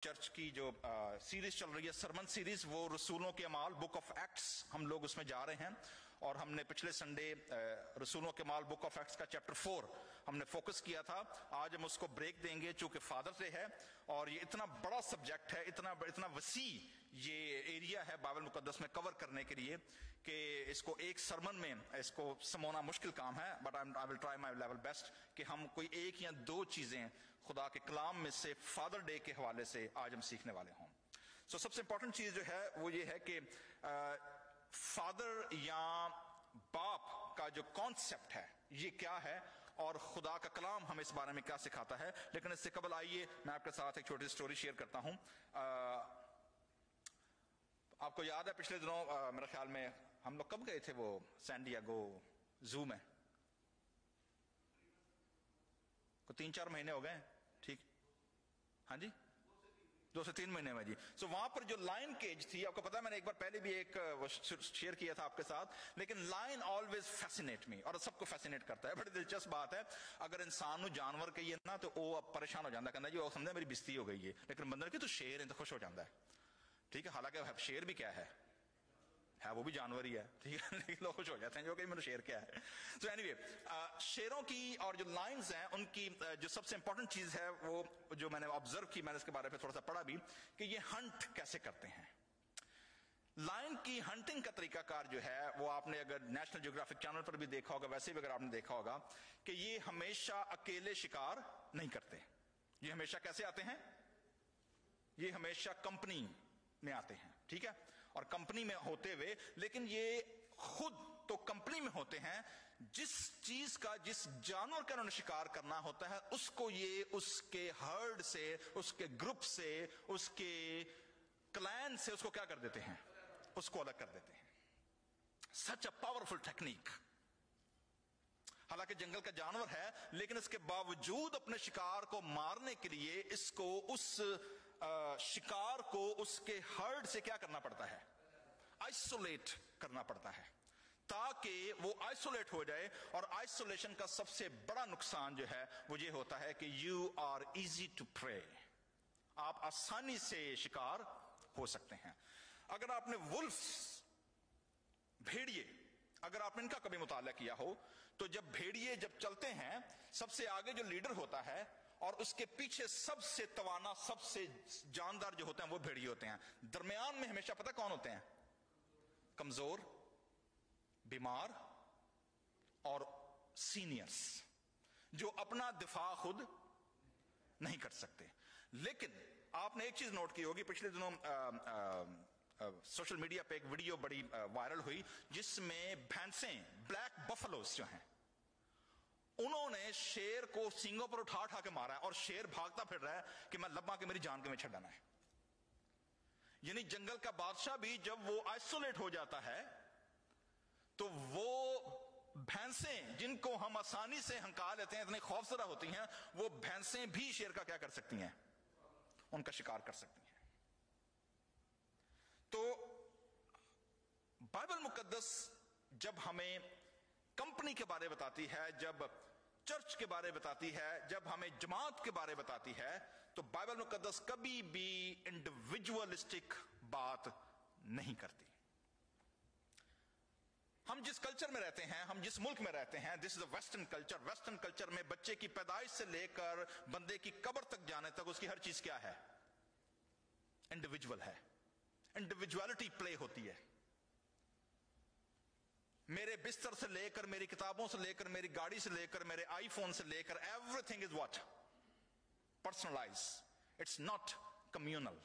Church کی جو series چل رہی ہے سرمن سیریز، وہ رسولوں کے اعمال بک آف ایکٹس، ہم لوگ اس میں جا رہے ہیں، اور ہم نے پچھلے سنڈے رسولوں کے اعمال بک آف ایکٹس کا چیپٹر 4 ہم نے فوکس کیا تھا۔ آج ہم اس کو بریک دیں گے چونکہ فادر ڈے ہے، اور یہ اتنا بڑا سبجیکٹ ہے، اتنا وسیع یہ ایریا ہے بائبل مقدس میں کور کرنے کے لیے کہ اس کو ایک سرمن میں اس کو سمونا مشکل کام ہے، but I will try my level best کہ ہم کوئی ایک یا دو چیزیں خدا کے کلام میں سے فادر ڈے کے حوالے سے آج ہم سیکھنے والے ہوں۔ سب سے امپورٹنٹ چیز جو ہے وہ یہ ہے کہ فادر یا باپ کا جو کانسیپٹ ہے یہ کیا ہے، اور خدا کا کلام ہمیں اس بارے میں کیا سکھاتا ہے۔ لیکن اس سے قبل آئیے میں آپ کے ساتھ ایک چھوٹی سٹوری شیئر کرتا ہوں۔ آپ کو یاد ہے پچھلے دنوں میرے خیال میں ہم لوگ کب گئے تھے وہ سین ڈیاگو زو میں؟ کو 3-4 مہینے ہو گئے، ٹھیک؟ ہاں جی، 2 سے 3 مہینے میں جی۔ وہاں پر جو لائن کیج تھی، آپ کو پتا ہے میں نے ایک بار پہلے بھی ایک شیئر کیا تھا آپ کے ساتھ، لیکن لائن آلویز فیسینیٹ می، اور سب کو فیسینیٹ کرتا ہے۔ بڑی دلچسپ بات ہے، اگر انسان جانور کہیے نا تو وہ اب پریشان ہو جاتا ہے، کہنا جی وہ سمجھے میری بستی ہو گئی ہے، لیکن بندر کی تو شیر ہے تو خوش ہو جاتا ہے، ٹھیک ہے؟ حالانکہ شیر بھی کیا ہے وہ بھی جانور ہی ہے، ٹھیک ہے، لیکن لوگ خوش ہو جاتے ہیں جو کہ میرا شیر کیا ہے۔ سو اینی وے، شیروں کی اور جو لائنز ہیں ان کی جو سب سے امپورٹنٹ چیز ہے وہ جو میں نے آبزرو کی، میں نے اس کے بارے میں تھوڑا سا پڑھا بھی کہ یہ ہنٹ کیسے کرتے ہیں۔ لائن کی ہنٹنگ کا طریقہ کار جو ہے وہ آپ نے اگر نیشنل جیوگرافک چینل پر بھی دیکھا ہوگا، ویسے بھی اگر آپ نے دیکھا ہوگا کہ یہ ہمیشہ اکیلے شکار نہیں کرتے، یہ ہمیشہ کیسے آتے ہیں؟ یہ ہمیشہ کمپنی میں آتے ہیں، ٹھیک ہے؟ اور کمپنی میں ہوتے ہوئے، لیکن یہ خود تو کمپنی میں ہوتے ہیں، جس چیز کا جس جانور کا انہوں نے شکار کرنا ہوتا ہے اس کو یہ اس کے ہرڈ سے، اس کے گروپ سے، اس کے کلین سے اس کو کیا کر دیتے ہیں؟ اس کو الگ کر دیتے ہیں۔ سچ اے پاورفل ٹیکنیک۔ حالانکہ جنگل کا جانور ہے لیکن اس کے باوجود اپنے شکار کو مارنے کے لیے اس کو اس شکار کو اس کے ہرڈ سے کیا کرنا پڑتا ہے؟ آئسولیٹ کرنا پڑتا ہے تاکہ وہ آئسولیٹ ہو جائے۔ اور آئسولیشن کا سب سے بڑا نقصان جو ہے وہ یہ ہوتا ہے کہ you are easy to pray, آپ آسانی سے شکار ہو سکتے ہیں۔ اگر آپ نے ولفز، بھیڑیے، اگر آپ نے ان کا کبھی مطالعہ کیا ہو تو جب بھیڑیے جب چلتے ہیں سب سے آگے جو لیڈر ہوتا ہے اور اس کے پیچھے سب سے توانا، سب سے جاندار جو ہوتے ہیں وہ بھیڑیے ہوتے ہیں۔ درمیان میں ہمیشہ پتہ کون ہوتے ہیں؟ کمزور، بیمار اور سینئرز، جو اپنا دفاع خود نہیں کر سکتے۔ لیکن آپ نے ایک چیز نوٹ کی ہوگی، پچھلے دنوں سوشل میڈیا پہ ایک ویڈیو بڑی وائرل ہوئی جس میں بھینسیں، بلیک بفلوز جو ہیں، انہوں نے شیر کو سینگوں پر اٹھا کے مارا ہے، اور شیر بھاگتا پھر رہا ہے کہ میں لبا کے میری جان کے میں چھڑانا ہے۔ یعنی جنگل کا بادشاہ بھی جب وہ آئسولیٹ ہو جاتا ہے تو وہ بھینسیں جن کو ہم آسانی سے ہنکا لیتے ہیں، اتنی خوفزدہ ہوتی ہیں، وہ بھینسیں بھی شیر کا کیا کر سکتی ہیں؟ ان کا شکار کر سکتی ہیں۔ تو بائبل مقدس جب ہمیں کمپنی کے بارے بتاتی ہے، جب چرچ کے بارے بتاتی ہے، جب ہمیں جماعت کے بارے بتاتی ہے، تو بائبل مقدس کبھی بھی انڈیویجولسٹک بات نہیں کرتی۔ ہم جس کلچر میں رہتے ہیں، ہم جس ملک میں رہتے ہیں، this is a western culture. Western culture میں بچے کی پیدائش سے لے کر بندے کی قبر تک جانے تک اس کی ہر چیز کیا ہے؟ انڈیویجول ہے، انڈیویجوالٹی پلے ہوتی ہے۔ میرے بستر سے لے کر، میری کتابوں سے لے کر، میری گاڑی سے لے کر، میرے آئی فون سے لے کر، everything is what? Personalize, it's not communal.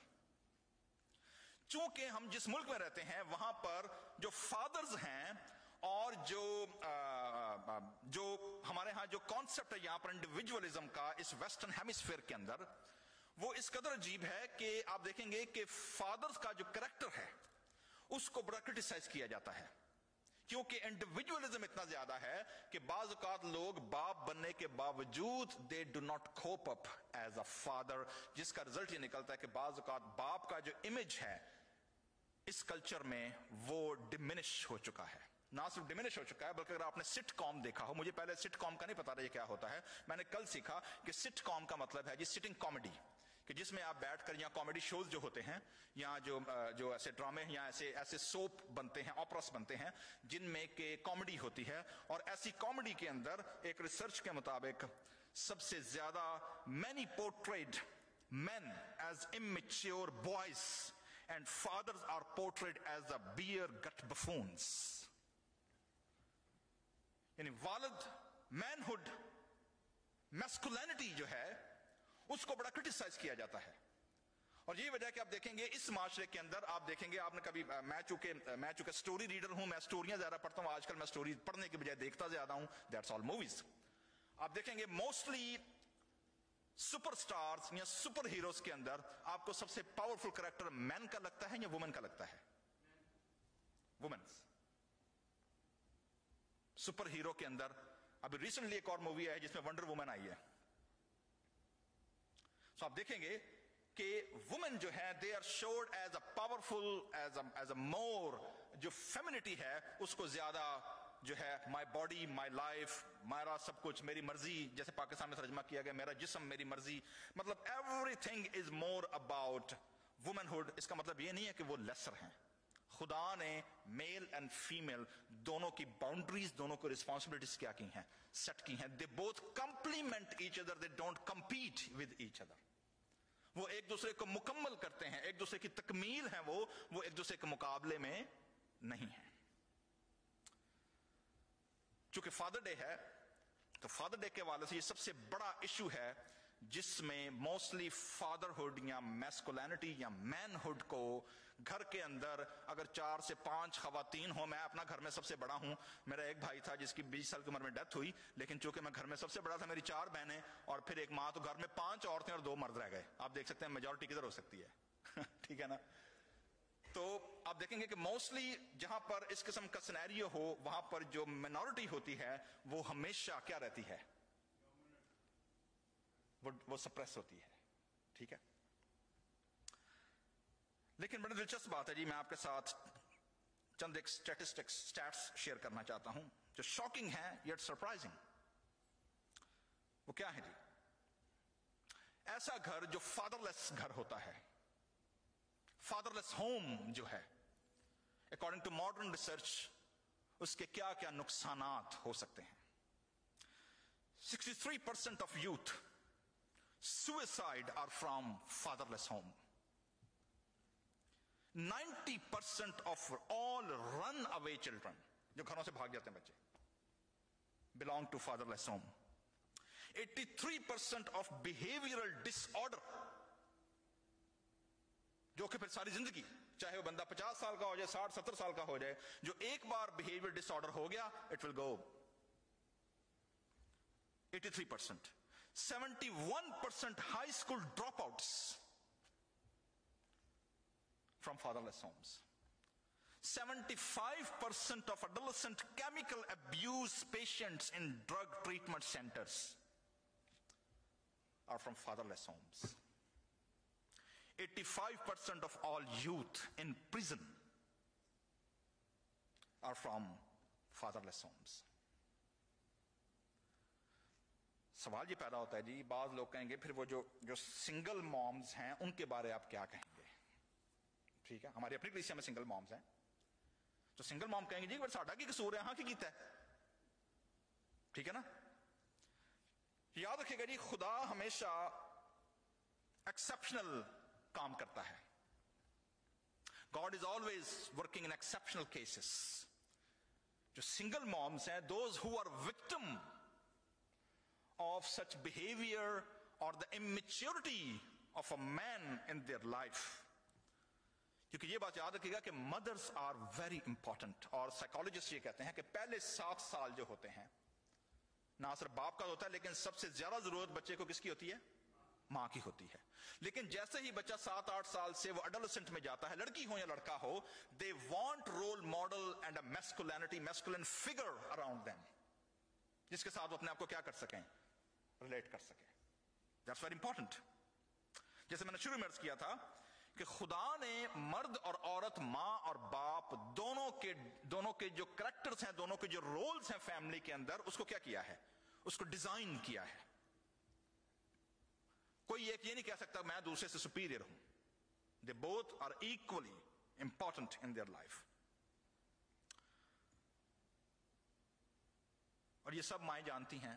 چونکہ ہم جس ملک میں رہتے ہیں وہاں پر جو فادرز ہیں اور جو ہمارے ہاں جو کانسیپٹ ہے یہاں پر انڈیویجولزم کا اس ویسٹرن ہیمسفیئر کے اندر، وہ اس قدر عجیب ہے کہ آپ دیکھیں گے کہ فادرز کا جو کریکٹر ہے اس کو بڑا کرٹیسائز کیا جاتا ہے، کیونکہ انڈیویجولزم اتنا زیادہ ہے کہ بعض اوقات لوگ باپ بننے کے باوجود they do not cope up as a father, جس کا رزلٹ یہ نکلتا ہے کہ بعض اوقات باپ کا جو امیج ہے اس کلچر میں وہ ڈمینش ہو چکا ہے۔ نہ صرف ڈمینش ہو چکا ہے بلکہ اگر آپ نے سٹ کام دیکھا ہو، مجھے پہلے سٹ کام کا نہیں پتا رہا یہ کیا ہوتا ہے، میں نے کل سیکھا کہ سٹ کام کا مطلب ہے جی سٹنگ کامیڈی، کہ جس میں آپ بیٹھ کر یہاں کامیڈی شوز جو ہوتے ہیں، یہاں جو ایسے ڈرامے یا ایسے سوپ بنتے ہیں، آپراس بنتے ہیں جن میں کہ کامیڈی ہوتی ہے، اور ایسی کامیڈی کے اندر ایک ریسرچ کے مطابق سب سے زیادہ many portrayed men as immature boys and fathers are portrayed as the beer gut buffoons. یعنی والد مینہڈ میسکولینٹی جو ہے اس کو بڑا کرٹیسائز کیا جاتا ہے، اور یہی وجہ کہ آپ دیکھیں گے اس معاشرے کے اندر، آپ دیکھیں گے، آپ نے کبھی، میں چونکہ سٹوری ریڈر ہوں، میں سٹوریاں زیادہ پڑھتا ہوں، آج کل میں سٹوری پڑھنے کے بجائے دیکھتا زیادہ ہوں، دیٹس آل موویز. آپ دیکھیں گے موسٹلی سپر سٹارز یا سپر ہیروز کے اندر آپ کو سب سے پاورفل کریکٹر مین کا لگتا ہے یا وومن کا لگتا ہے؟ وومنس. سپر ہیرو کے اندر ابھی ریسنٹلی ایک اور مووی ہے جس میں ونڈر وومن آئی ہے. سو آپ دیکھیں گے کہ وومن جو ہے they are should as a powerful, as a more, جو فیمینٹی ہے اس کو زیادہ جو ہے مائی باڈی مائی لائف، میرا سب کچھ میری مرضی، جیسے پاکستان میں ترجمہ کیا گیا میرا جسم میری مرضی، مطلب everything is more about womanhood. اس کا مطلب یہ نہیں ہے کہ وہ لیسر ہیں. خدا نے میل اینڈ فیمیل دونوں کی باؤنڈریز، دونوں کو ریسپانسبلٹیز کیا کی ہیں، سیٹ کی ہیں. They both complement each other, they don't compete with each other. وہ ایک دوسرے کو مکمل کرتے ہیں، ایک دوسرے کی تکمیل ہیں، وہ ایک دوسرے کے مقابلے میں نہیں ہیں. چونکہ فادر ڈے ہے تو فادر ڈے کے حوالے سے یہ سب سے بڑا ایشو ہے جس میں موسٹلی فادرہڈ یا میسکولینٹی یا مین ہوڈ کو گھر کے اندر اگر 4 سے 5 خواتین ہوں، میں اپنا گھر میں سب سے بڑا ہوں، میرا ایک بھائی تھا جس کی 20 سال کی عمر میں ڈیتھ ہوئی، لیکن چونکہ میں گھر میں سب سے بڑا تھا، میری 4 بہنیں اور پھر ایک ماں، تو گھر میں 5 عورتیں اور 2 مرد رہ گئے. آپ دیکھ سکتے ہیں میجورٹی کدھر ہو سکتی ہے. ٹھیک ہے نا. تو آپ دیکھیں گے کہ موسٹلی جہاں پر اس قسم کا سینیریو ہو وہاں پر جو مینورٹی ہوتی ہے وہ ہمیشہ کیا رہتی ہے؟ وہ سپریس ہوتی ہے. ٹھیک ہے. لیکن بڑی دلچسپ بات ہے جی، میں آپ کے ساتھ چند ایک سٹیٹس شیئر کرنا چاہتا ہوں جو شاکنگ ہیں یٹ سرپرائزنگ. وہ کیا ہے جی؟ ایسا گھر جو فادر لیس گھر ہوتا ہے، فادر لیس ہوم جو ہے، اکارڈنگ ٹو ماڈرن ریسرچ اس کے کیا کیا نقصانات ہو سکتے ہیں. 63% of youth suicide are from fatherless home. 90% of all run away children جو گھروں سے بھاگ جاتے ہیں بچے belong to fatherless home. 83% of behavioral disorder جو کہ پھر ساری زندگی، چاہے وہ بندہ 50 سال کا ہو جائے، 60-70 سال کا ہو جائے، جو ایک بار behavior disorder ہو گیا it will go. 83%. 71% high school dropouts from fatherless homes. 75% of adolescent chemical abuse patients in drug treatment centers are from fatherless homes. 85% of all youth in prison are from fatherless homes. سوال یہ پیدا ہوتا ہے جی، بعض لوگ کہیں گے پھر وہ جو سنگل مومز ہیں ان کے بارے آپ کیا کہیں گے؟ ٹھیک ہے، ہماری اپنی کلیسیا میں سنگل مومز ہیں، تو سنگل موم کہیں گے جی ساڈا کی قصور ہے، ہاں کی کیتا ہے. ٹھیک ہے نا. یاد رکھے گا جی، خدا ہمیشہ ایکسپشنل کام کرتا ہے. God is always working in exceptional cases. جو سنگل مومز ہیں، those who are victim of such behavior or the immaturity of a man in their life. کیونکہ یہ بات یاد رکھیے گا کہ mothers are very important، اور psychologists یہ کہتے ہیں کہ پہلے 7 سال جو ہوتے ہیں نہ صرف باپ کا ہوتا ہے، لیکن سب سے زیادہ ضرورت بچے کو کس کی ہوتی ہے؟ ماں کی ہوتی ہے. لیکن جیسے ہی بچہ 7-8 سال سے وہ ایڈولسنٹ میں جاتا ہے، لڑکی ہو یا لڑکا ہو، they want role model and a masculine figure around them، جس کے ساتھ وہ اپنے آپ کو کیا کر سکیں؟ ریلیٹ کر سکیں. That's very important. جیسے میں نے شروع میں عرض کیا تھا کہ خدا نے مرد اور عورت، ماں اور باپ، دونوں کے جو کریکٹرز ہیں، دونوں کے جو رولز ہیں فیملی کے اندر، اس کو کیا کیا ہے؟ اس کو ڈیزائن کیا ہے. کوئی ایک یہ نہیں کہہ سکتا میں دوسرے سے سپیریئر ہوں. They both are equally important in their life. اور یہ سب مائیں جانتی ہیں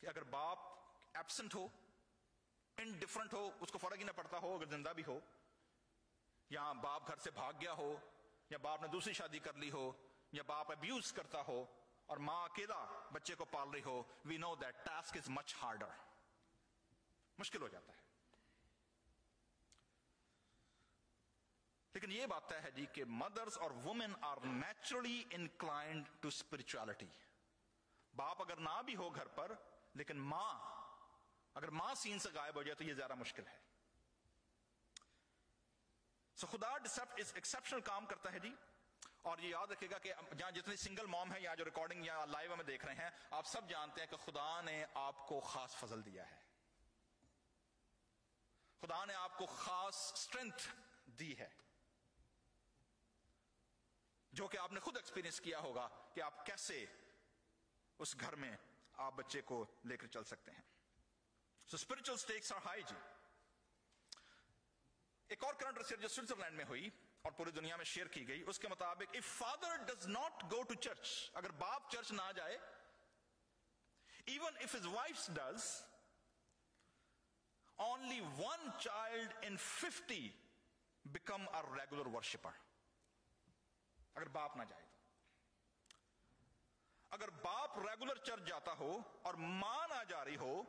کہ اگر باپ ایبسنٹ ہو, انڈیفرنٹ ہو, اس کو فرق ہی نہ پڑتا ہو اگر زندہ بھی ہو, یا باپ گھر سے بھاگ گیا ہو, یا باپ نے دوسری شادی کر لی ہو, یا باپ ابیوز کرتا ہو اور ماں اکیلا بچے کو پال رہی ہو, we know that task is much harder. مشکل ہو جاتا ہے. لیکن یہ بات ہے جی کہ مدرس اور women are naturally inclined to spirituality. باپ اگر نہ بھی ہو گھر پر, لیکن ماں, اگر ماں سین سے غائب ہو جائے تو یہ زیادہ مشکل ہے. سو خدا ایکسپشنل کام کرتا ہے جی. اور یہ یاد رکھے گا کہ جہاں جتنی سنگل موم ہے یا جو ریکارڈنگ یا لائیو ہمیں دیکھ رہے ہیں, آپ سب جانتے ہیں کہ خدا نے آپ کو خاص فضل دیا ہے. خدا نے آپ کو خاص اسٹرینتھ دی ہے, جو کہ آپ نے خود ایکسپیرینس کیا ہوگا کہ آپ کیسے اس گھر میں آپ بچے کو لے کر چل سکتے ہیں. سو اسپرچل اسٹیکس آر ہائی جی. ایک اور کرنٹ ریسرچ جو سوئٹزرلینڈ میں ہوئی اور پوری دنیا میں شیئر کی گئی, اس کے مطابق if father does not go to church, اگر باپ چرچ نہ جائے, even if his wife does, only one child in 50 become a regular worshipper. اگر باپ نہ جائے تو. اگر باپ ریگولر چرچ جاتا ہو اور ماں نہ جا رہی ہو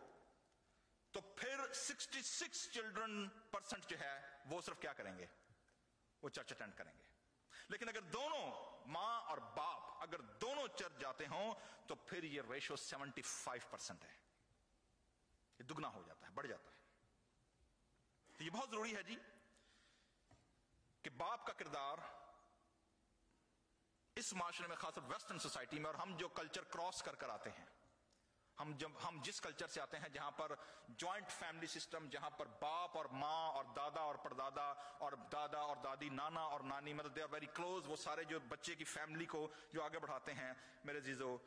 تو پھر 66 چلڈرن پرسنٹ جو ہے وہ صرف کیا کریں گے, وہ چرچ اٹینڈ کریں گے. لیکن اگر دونوں ماں اور باپ اگر دونوں چرچ جاتے ہوں تو پھر یہ ریشو 75% ہے. یہ دگنا ہو جاتا ہے, بڑھ جاتا ہے. تو یہ بہت ضروری ہے جی کہ باپ کا کردار اس معاشرے میں, خاص طور ویسٹرن سوسائٹی میں, اور ہم جو کلچر کراس کر آتے ہیں, ہم جس کلچر سے آتے ہیں جہاں پر جوائنٹ فیملی سسٹم, جہاں پر باپ اور ماں اور دادا اور پردادا اور دادا اور دادی, نانا اور نانی, مطلب دے آر ویری کلوز, وہ سارے جو بچے کی فیملی کو جو آگے بڑھاتے ہیں, میرے عزیزو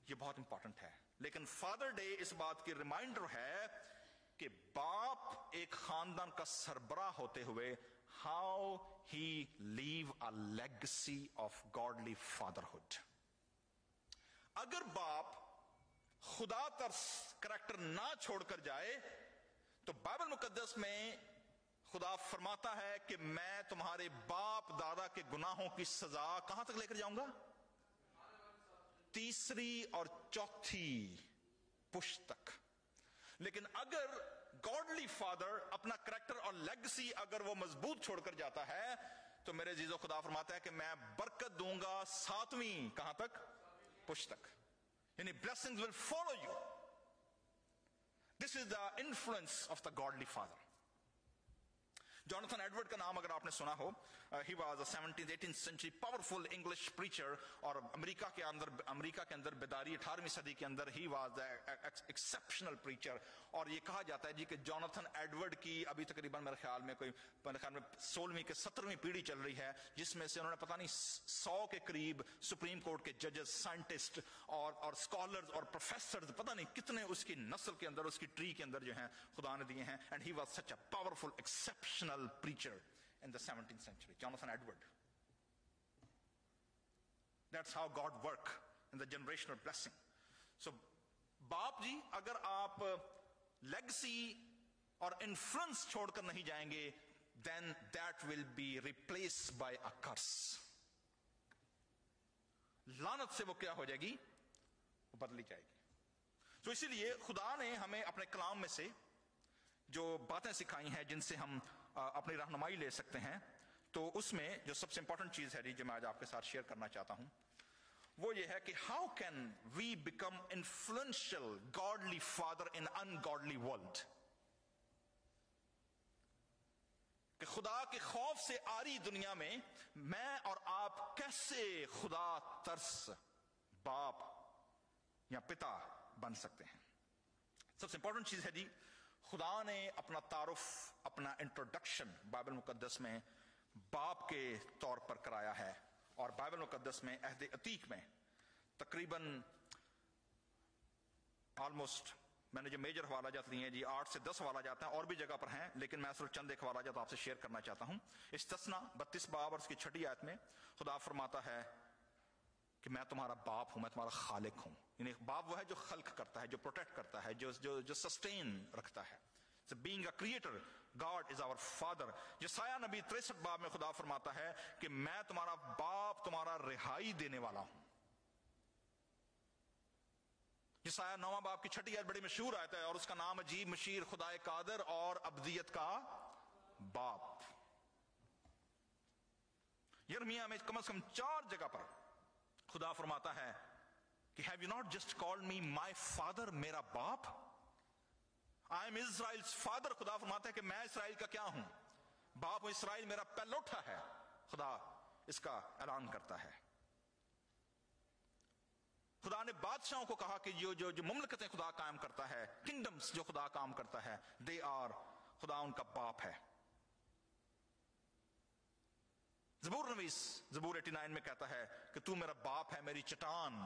یہ بہت امپورٹنٹ ہے. لیکن فادر ڈے اس بات کی ریمائنڈر ہے کہ باپ ایک خاندان کا سربراہ ہوتے ہوئے how he leave a legacy of godly fatherhood. اگر باپ خدا ترس کریکٹر نہ چھوڑ کر جائے تو بائبل مقدس میں خدا فرماتا ہے کہ میں تمہارے باپ دادا کے گناہوں کی سزا کہاں تک لے کر جاؤں گا, تیسری اور چوتھی پشت تک. لیکن اگر گاڈلی فادر اپنا کریکٹر اور لیگسی اگر وہ مضبوط چھوڑ کر جاتا ہے تو میرے عزیزو خدا فرماتا ہے کہ میں برکت دوں گا 7ویں کہاں تک, پشت تک. یعنی blessings will follow you. This is the influence of the godly father. Jonathan Edward کا نام اگر آپ نے سنا ہو, he was a 17th 18th century powerful English preacher, اور امریکہ کے اندر بیداری 18ویں صدی کے اندر he was an exceptional preacher. اور یہ کہا جاتا ہے جی کہ جوناتھن ایڈورڈ کی ابھی تقریباً میرے خیال میں 16ویں کے 17ویں پیڑھی چل رہی ہے, جس میں سے انہوں نے پتہ نہیں 100 کے قریب سپریم کورٹ کے ججز, سائنٹسٹ اور اسکالرز اور پروفیسرز, پتہ نہیں کتنے اس کی نسل کے اندر, اس کی ٹری کے اندر جو ہیں خدا نے دیے ہیں. And he was such a powerful exceptional preacher in the 17th century, Jonathan Edward. That's how God work in the generational blessing. So باپ جی اگر آپ لیگسی اور انفلوئنس چھوڑ کر نہیں جائیں گے, then that will be replaced by a curse. لعنت سے وہ کیا ہو جائے گی, وہ بدلی جائے گی. تو اسی لیے خدا نے ہمیں اپنے کلام میں سے جو باتیں سکھائی ہیں جن سے ہم اپنی رہنمائی لے سکتے ہیں, تو اس میں جو سب سے امپورٹنٹ چیز ہے جو میں آج آپ کے ساتھ شیئر کرنا چاہتا ہوں وہ یہ ہے کہ how can we become influential godly father in ungodly world. کہ خدا کے خوف سے آری دنیا میں میں اور آپ کیسے خدا ترس باپ یا پتا بن سکتے ہیں. سب سے امپورٹنٹ چیز ہے جی, خدا نے اپنا تعارف, اپنا انٹروڈکشن بائبل مقدس میں باپ کے طور پر کرایا ہے. اور بائبل مقدس میں عہد عتیق میں تقریباً آلموسٹ میں نے جو میجر حوالہ جات لیے ہیں جی 8 سے 10 حوالہ جاتے ہیں، اور بھی جگہ پر ہیں، لیکن میں صرف چند ایک حوالہ جات آپ سے شیئر کرنا چاہتا ہوں۔ استثنا 32 باب اور اس کی 6 آیت میں خدا فرماتا ہے کہ میں تمہارا باپ ہوں، میں تمہارا خالق ہوں۔ یعنی باپ وہ ہے جو خلق کرتا ہے، جو پروٹیکٹ کرتا ہے، جو سسٹین رکھتا ہے۔ So being a creator, God is our father۔ یسایہ نبی 63 باب میں خدا فرماتا ہے کہ میں تمہارا باپ، تمہارا رہائی دینے والا ہوں۔ یسایہ 9 باب کی 6 آیت بڑی مشہور آیت ہے، اور اس کا نام عجیب مشیر، خدا قادر اور ابدیت کا باپ۔ یرمیہ میں کم از کم 4 جگہ پر خدا فرماتا ہے کہ have you not just called me my father، میرا باپ؟ I am Israel's father۔ خدا فرماتا ہے کہ میں اسرائیل کا کیا ہوں؟ باپ ہوں۔ اسرائیل میرا پہلوٹا ہے، خدا اس کا اعلان کرتا ہے۔ خدا نے بادشاہوں کو کہا کہ جو مملکتیں خدا قائم کرتا ہے، کنگڈمز جو خدا کام کرتا ہے، they are، خدا ان کا باپ ہے۔ زبور نویس زبور 89 میں کہتا ہے کہ تو میرا باپ ہے، میری چٹان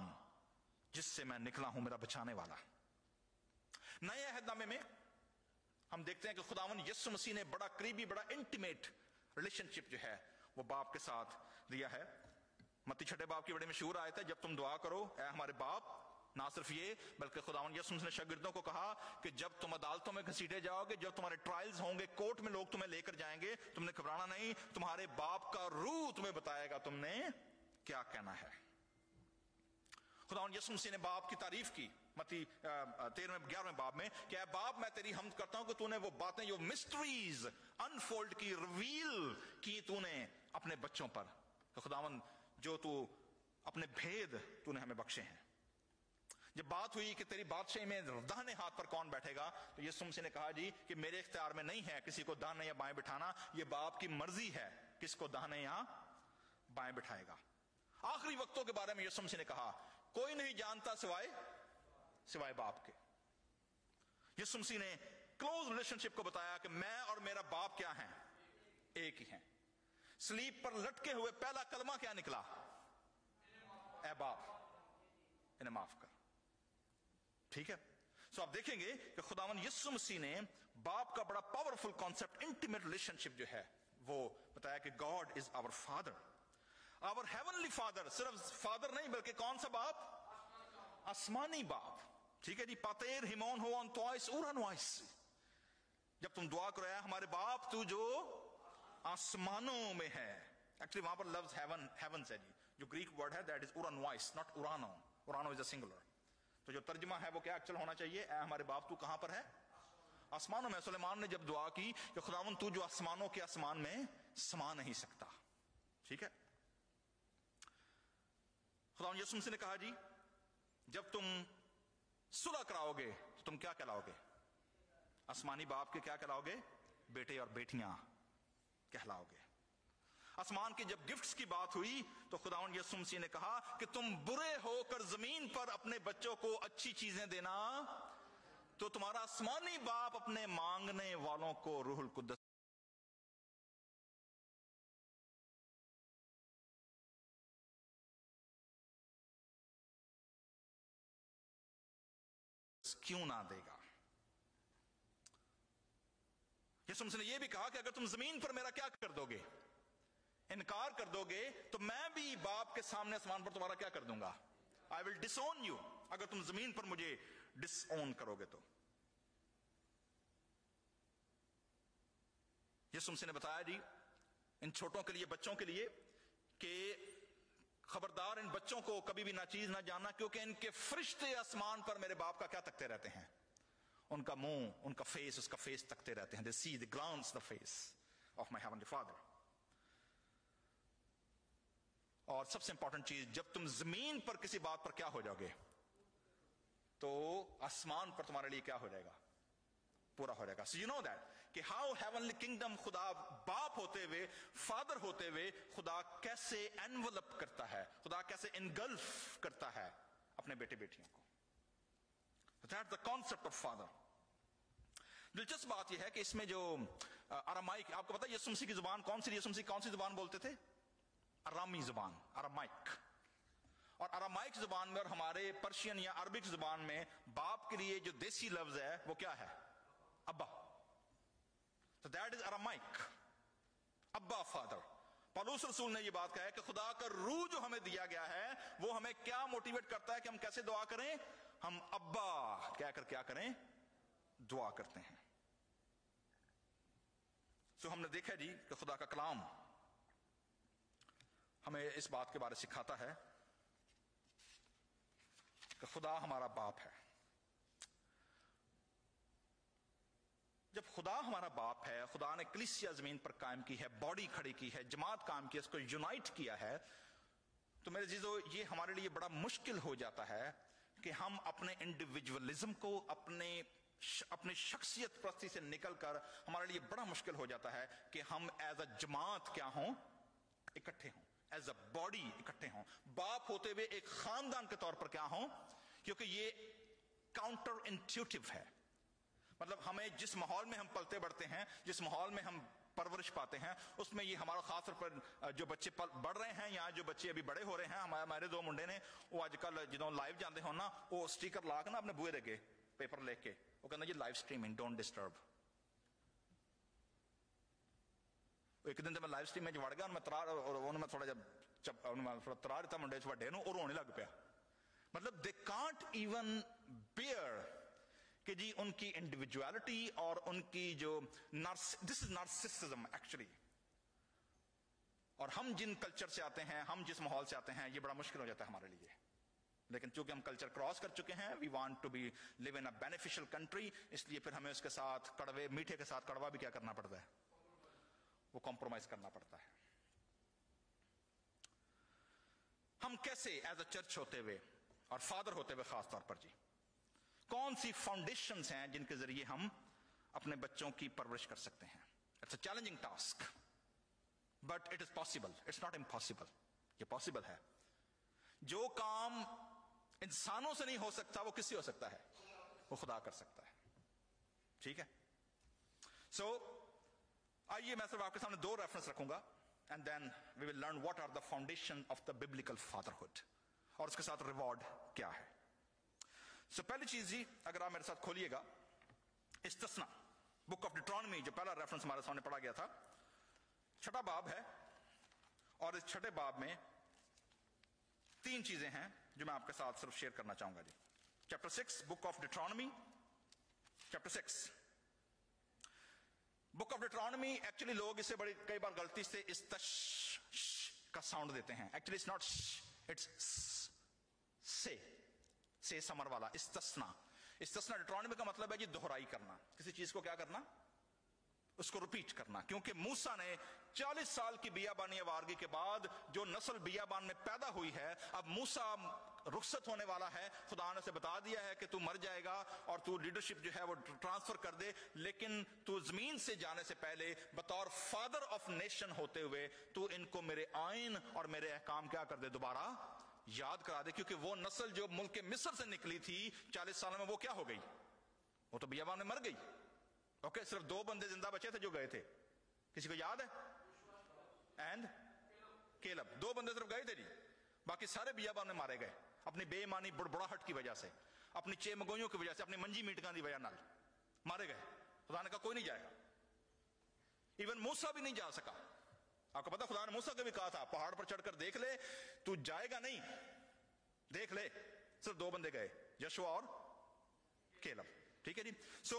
جس سے میں نکلا ہوں، میرا بچانے والا۔ نئے عہد نامے میں ہم دیکھتے ہیں کہ خداوند یسوع مسیح نے بڑا قریبی، بڑا انٹیمیٹ ریلیشن شپ جو ہے وہ باپ کے ساتھ دیا ہے۔ متی 6 باب کی بڑی مشہور آیت ہے، جب تم دعا کرو اے ہمارے باپ، نہ صرف یہ بلکہ خداوند یسوع مسیح نے شاگردوں کو کہا کہ جب تم عدالتوں میں گھسیٹے جاؤ گے، جب تمہارے ٹرائلز ہوں گے، کورٹ میں لوگ تمہیں لے کر جائیں گے، تم نے گھبرانا نہیں، تمہارے باپ کا روح تمہیں بتائے گا تم نے کیا کہنا ہے۔ خداوند یسوع مسیح نے باپ کی تعریف کی متی 11 باب میں کہ اے باپ، میں تیری حمد کرتا ہوں کہ تو نے وہ باتیں جو مسٹریز انفولڈ کی، ریویل کی تو نے اپنے بچوں پر، کہ خداوند جو تو اپنے بھید تو نے ہمیں بخشے ہیں۔ جب بات ہوئی کہ تیری بادشاہی میں داہنے ہاتھ پر کون بیٹھے گا، تو یسوع مسیح نے کہا جی کہ میرے اختیار میں نہیں ہے کسی کو داہنے یا بائیں بٹھانا، یہ باپ کی مرضی ہے کس کو داہنے یا بائیں بٹھائے گا۔ آخری وقتوں کے بارے میں یسوع مسیح نے کہا کوئی نہیں جانتا سوائے باپ کے۔ یسوع مسیح نے کلوز ریلیشن شپ کو بتایا کہ میں اور میرا باپ کیا ہیں؟ ایک ہی ہیں۔ سلیب پر لٹکے ہوئے پہلا کلمہ کیا نکلا؟ اے باپ انہیں معاف کر۔ ٹھیک ہے، سو آپ دیکھیں گے کہ خداوند یسوع مسیح نے باپ کا بڑا powerful concept, intimate relationship جو ہے وہ بتایا کہ God is our father, our heavenly father. صرف فادر نہیں بلکہ کون سا باپ؟ آسمانی باپ۔ ٹھیک ہے جی، پاتیر ہیمون ہو ان توائس اورانوائس۔ جب تم دعا کرو اے ہمارے باپ تو جو آسمانوں میں ہے، ایکچولی وہاں پر لفظ ہیون سے جی جو گریک ورڈ ہے دیٹ از اورانوائس، ناٹ اورانو، اورانو از اے سنگولر۔ تو جو ترجمہ ہے وہ کیا ایکچول ہونا چاہیے؟ اے ہمارے باپ تو کہاں پر ہے؟ آسمانوں میں۔ سلیمان نے جب دعا کی کہ خداوند تو جو آسمانوں کے آسمان میں سما نہیں سکتا۔ ٹھیک ہے، خداوند یسوع مسیح نے کہا جی جب تم صلح کراؤ گے تو تم کیا کہلاؤ گے؟ آسمانی باپ کے کیا کہلاؤ گے؟ بیٹے اور بیٹیاں کہلاؤ گے۔ آسمان کی جب گفٹس کی بات ہوئی تو خداوند یسوع مسیح نے کہا کہ تم برے ہو کر زمین پر اپنے بچوں کو اچھی چیزیں دینا تو تمہارا آسمانی باپ اپنے مانگنے والوں کو روح القدس کیوں نہ دے گا۔ یسوع مسیح نے یہ بھی کہا کہ اگر تم زمین پر میرا کیا کر دو گے؟ انکار کر دو گے تو میں بھی باپ کے سامنے آسمان پر تمہارا کیا کر دوں گا؟ I will disown you۔ اگر تم زمین پر مجھے ڈس اون کرو گے تو۔ یسوع مسیح نے بتایا جی ان چھوٹوں کے لیے، بچوں کے لیے کہ خبردار ان بچوں کو کبھی بھی ناچیز نہ جاننا، کیونکہ ان کے فرشتے آسمان پر میرے باپ کا کیا تکتے رہتے ہیں؟ ان کا منہ، ان کا فیس، اس کا فیس تکتے رہتے ہیں۔ They see, they glance the face of my heavenly Father۔ اور سب سے امپورٹنٹ چیز، جب تم زمین پر کسی بات پر کیا ہو جاؤ گے تو آسمان پر تمہارے لیے کیا ہو جائے گا؟ پورا ہو جائے گا۔ So you know that کہ how heavenly kingdom، خدا باپ ہوتے ہوئے، فادر ہوتے ہوئے، خدا کیسے انویلپ کرتا ہے، خدا کیسے انگلف کرتا ہے اپنے بیٹے بیٹیوں کو۔ That's the concept of father۔ دلچسپ بات یہ ہے کہ اس میں جو ارامائک، آپ کو پتا ہے یسوع مسیح کی زبان کون سی؟ یسوع مسیح کون سی زبان بولتے تھے؟ ارامی زبان، ارامائک۔ اور ارامائک زبان میں اور ہمارے پرشین یا عربک زبان میں باپ کے لیے جو دیسی لفظ ہے وہ کیا ہے؟ ابا. So that is Aramaic. ابا، فادر. پولس رسول نے یہ بات کہا ہے کہ خدا کا روح جو ہمیں دیا گیا ہے وہ ہمیں کیا موٹیویٹ کرتا ہے کہ ہم کیسے دعا کریں؟ ہم ابا کہہ کر کیا کریں؟ دعا کرتے ہیں. ہم نے دیکھا جی کہ خدا کا کلام ہمیں اس بات کے بارے سکھاتا ہے کہ خدا ہمارا باپ ہے. جب خدا ہمارا باپ ہے، خدا نے کلیسیا زمین پر قائم کی ہے، باڈی کھڑی کی ہے، جماعت قائم کی ہے، اس کو یونائٹ کیا ہے، تو میرے عزیزو یہ ہمارے لیے بڑا مشکل ہو جاتا ہے کہ ہم اپنے انڈیویجولزم کو، اپنے شخصیت پرستی سے نکل کر، ہمارے لیے بڑا مشکل ہو جاتا ہے کہ ہم ایز اے جماعت کیا ہوں؟ اکٹھے ہوں، ایز اے باڈی اکٹھے ہوں، باپ ہوتے ہوئے ایک خاندان کے طور پر کیا ہوں، کیونکہ یہ کاؤنٹر انٹیوٹیو ہے. مطلب ہمیں جس ماحول میں ہم پلتے بڑھتے ہیں، جس ماحول میں ہم پرورش پاتے ہیں، اس میں یہ ہمارا خاص طور پر جو بچے بڑھ رہے ہیں یا جو بچے ابھی بڑے ہو رہے ہیں، ہمارے 2 منڈے نے وہ آج کل جدوں لائیو جاندے ہو نا، وہ سٹیکر لا کے نا اپنے بوئے دے کے پیپر لے کے وہ کہنا جی لائیو سٹریمنگ ڈونٹ ڈسٹرب. ایک دن تو میں لائیو سٹریم میں وڑ گیا، میں تھوڑا جب ترا دیتا منڈے چ وڈے نو اور رونے لگ پیا. مطلب دے کانٹ ایون بیئر کہ جی ان کی انڈیویجوالٹی اور ان کی جو دس از نارسسزم ایکچولی. اور ہم جن کلچر سے آتے ہیں، ہم جس ماحول سے آتے ہیں، یہ بڑا مشکل ہو جاتا ہے ہمارے لیے. لیکن چونکہ ہم کلچر کراس کر چکے ہیں، we want to be live in a beneficial country, اس لیے پھر ہمیں اس کے ساتھ کڑوے میٹھے کے ساتھ کڑوا بھی کیا کرنا پڑتا ہے؟ وہ کمپرومائز کرنا پڑتا ہے. ہم کیسے ایز اے چرچ ہوتے ہوئے اور فادر ہوتے ہوئے خاص طور پر جی کون سی فاؤنڈیشنز ہیں جن کے ذریعے ہم اپنے بچوں کی پرورش کر سکتے ہیں؟ It's a challenging task but it is possible. It's not impossible. یہ پاسبل ہے. جو کام انسانوں سے نہیں ہو سکتا وہ کس سے ہو سکتا ہے؟ وہ خدا کر سکتا ہے. ٹھیک ہے. سو آئیے میں صرف آپ کے سامنے 2 ریفرنس رکھوں گا and then we will learn what are the foundation of the biblical fatherhood اور اس کے ساتھ ریوارڈ کیا ہے. سو پہلی چیز جی اگر آپ میرے ساتھ کھولیے گا استثنا بک آف ڈیٹرانومی، جو پہلا ریفرنس ہمارے سامنے پڑھا گیا تھا، 6 باب ہے اور اس 6 باب میں 3 چیزیں ہیں جو میں آپ کے ساتھ صرف شیئر کرنا چاہوں گا جی. Chapter 6 book of Deuteronomy, chapter 6 book of Deuteronomy. Actually لوگ اسے بڑی کئی بار غلطی سے استش کا ساؤنڈ دیتے ہیں. ایکچولی اٹس ناٹ، اٹس سے سمر والا استثنا. استثنا ڈیٹرانومی کا مطلب ہے جی دہرائی کرنا، کسی چیز کو کیا کرنا؟ اس کو ریپیٹ کرنا. کیونکہ موسیٰ نے 40 سال کی بیابانی آوارگی کے بعد جو نسل بیابان میں پیدا ہوئی ہے، اب موسیٰ رخصت ہونے والا ہے، خدا نے اسے بتا دیا ہے کہ تو مر جائے گا اور تو لیڈرشپ جو ہے وہ ٹرانسفر کر دے، لیکن تو زمین سے جانے سے پہلے بطور فادر آف نیشن ہوتے ہوئے تو ان کو میرے آئین اور میرے احکام کیا کر دے؟ دوبارہ یاد کرا دے. کیونکہ وہ نسل جو ملک مصر سے نکلی تھی 40 سالوں میں وہ کیا ہو گئی؟ وہ تو بیابان میں مر گئی. اوکے، صرف 2 بندے زندہ بچے تھے جو گئے تھے. کسی کو یاد ہے؟ اینڈ کیلب. 2 بندے صرف گئے تھے جی، باقی سارے بیابان میں مارے گئے اپنی بے ایمانی بڑبڑاہٹ کی وجہ سے، اپنی چیمگوئیوں کی وجہ سے، اپنی منجی میٹکاں دی وجہ نال مارے گئے. خدا نے کہا کوئی نہیں جائے گا. ایون موسیٰ بھی نہیں جا سکا. آپ کو پتا خدا نے موسیٰ کو بھی کہا تھا پہاڑ پر چڑھ کر دیکھ لے، تو جائے گا نہیں، دیکھ لے. صرف 2 بندے گئے، یشوع اور کیلب. ٹھیک ہے جی. سو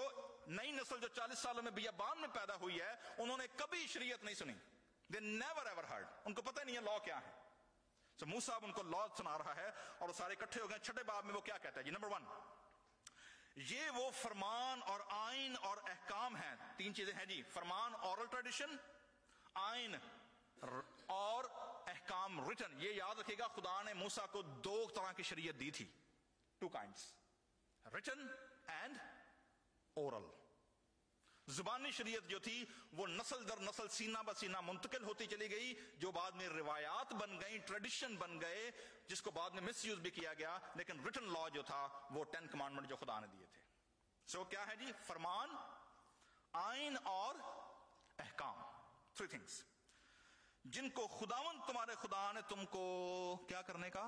نئی نسل جو 40 سالوں میں بیابان میں پیدا ہوئی ہے، انہوں نے کبھی شریعت نہیں سنی. They never ever heard. ان کو پتہ نہیں ہے لا کیا ہے. سو موسیٰ اب ان کو لا سنا رہا ہے اور وہ سارے اکٹھے ہو گئے. 6 باب میں وہ کیا کہتا ہے جی؟ نمبر 1، یہ وہ فرمان اور آئین اور احکام ہیں. 3 چیزیں ہیں جی، فرمان اورل ٹریڈیشن، آئین اور احکام ریٹن. یہ یاد رکھیے گا خدا نے موسیٰ کو 2 طرح کی شریعت دی تھی. 2 kinds، ریٹن اینڈ اورل. زبانی شریعت جو تھی وہ نسل در نسل سینہ بہ سینہ منتقل ہوتی چلی گئی، جو بعد میں روایات بن گئی، ٹریڈیشن بن گئے، جس کو بعد میں مس یوز بھی کیا گیا. لیکن ریٹن لا جو تھا وہ 10 کمانڈمنٹ جو خدا نے دیے تھے. سو کیا ہے جی؟ فرمان، آئین اور احکام. 3 things جن کو خداوند تمہارے خدا نے تم کو کیا کرنے کا؟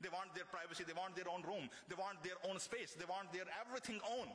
they want their privacy, they want their own room, they want their own space, they want their everything own.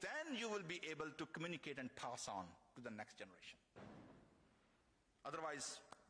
then you will be able to communicate and pass on to the next generation. Otherwise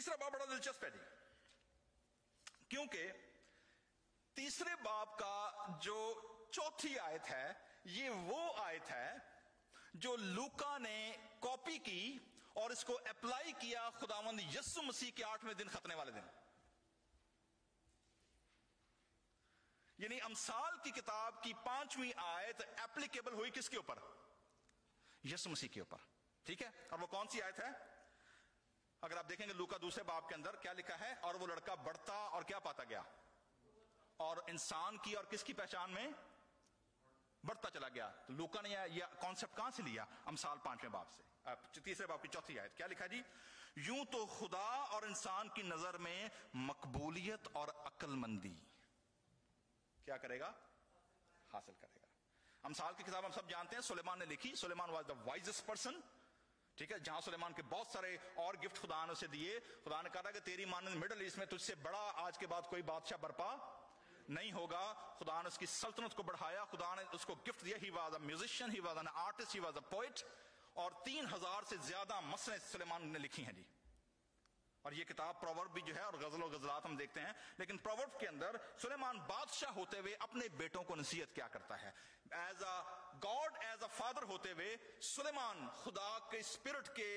تیسرا باب بڑا دلچسپ ہے جی، کیونکہ تیسرے باب کا جو چوتھی آیت ہے یہ وہ آیت ہے جو لوکا نے کاپی کی اور اس کو اپلائی کیا خداوند یسوع مسیح کے 8ویں دن ختنے والے دن. یعنی امثال کی کتاب کی 5ویں آیت اپلیکیبل ہوئی کس کے اوپر؟ یسوع مسیح کے اوپر. ٹھیک ہے، اور وہ کون سی آیت ہے؟ اگر آپ دیکھیں گے لوکا دوسرے باب کے اندر کیا لکھا ہے، اور وہ لڑکا بڑھتا اور کیا پاتا گیا، اور انسان کی اور کس کی پہچان میں بڑھتا چلا گیا. تو لوکا نے یہ کانسیپٹ کہاں سے لیا؟ امثال 5ویں باب سے. تیسرے باب کی چوتھی آیت کیا لکھا جی؟ یوں تو خدا اور انسان کی نظر میں مقبولیت اور عقل مندی کیا کرے گا؟ حاصل کرے گا. امثال کی کتاب ہم سب جانتے ہیں سلیمان نے لکھی. سلیمان واز دا وائزسٹ پرسن. ٹھیک ہے، جہاں سلیمان کے بہت سارے اور گفٹ خدا نے اسے دیے. خدا نے کہا کہ تیری مانند مڈل ایسٹ میں تجھ سے بڑا آج کے بعد کوئی بادشاہ برپا نہیں ہوگا. خدا نے اس کی سلطنت کو بڑھایا، خدا نے اس کو گفٹ دیا. He was a musician, he was an artist, he was a poet. اور 3000 سے زیادہ مثنیں سلیمان نے لکھی ہیں جی. اور یہ کتاب پروورب بھی جو ہے اور غزل و غزلات ہم دیکھتے ہیں. لیکن پروورب کے اندر سلیمان بادشاہ ہوتے ہوئے اپنے بیٹوں کو نصیحت کیا کرتا ہے؟ As a God, as a father ہوتے ہوئے سلیمان خدا کے اسپرٹ کے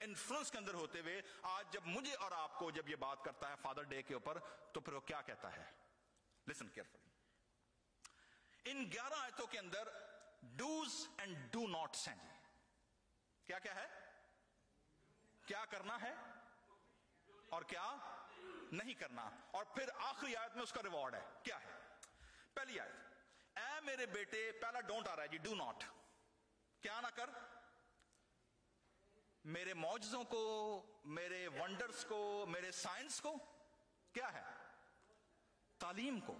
انفلوئنس کے اندر ہوتے ہوئے آج جب مجھے اور آپ کو جب یہ بات کرتا ہے فادر ڈے کے اوپر، تو پھر وہ کیا کہتا ہے؟ Listen carefully. ان 11 آیتوں کے اندر ڈوز اینڈ ڈو ناٹس ہیں جی. کیا کیا ہے؟ کیا کرنا ہے اور کیا نہیں کرنا. اور پھر آخری آیت میں اس کا ریوارڈ ہے. کیا ہے؟ پہلی آیت، اے میرے بیٹے، پہلا ڈونٹ آ رہا ہے جی، ڈو ناٹ. کیا نہ کر؟ میرے معجزوں کو، میرے ونڈرز کو، میرے سائنس کو. کیا ہے؟ تعلیم کو.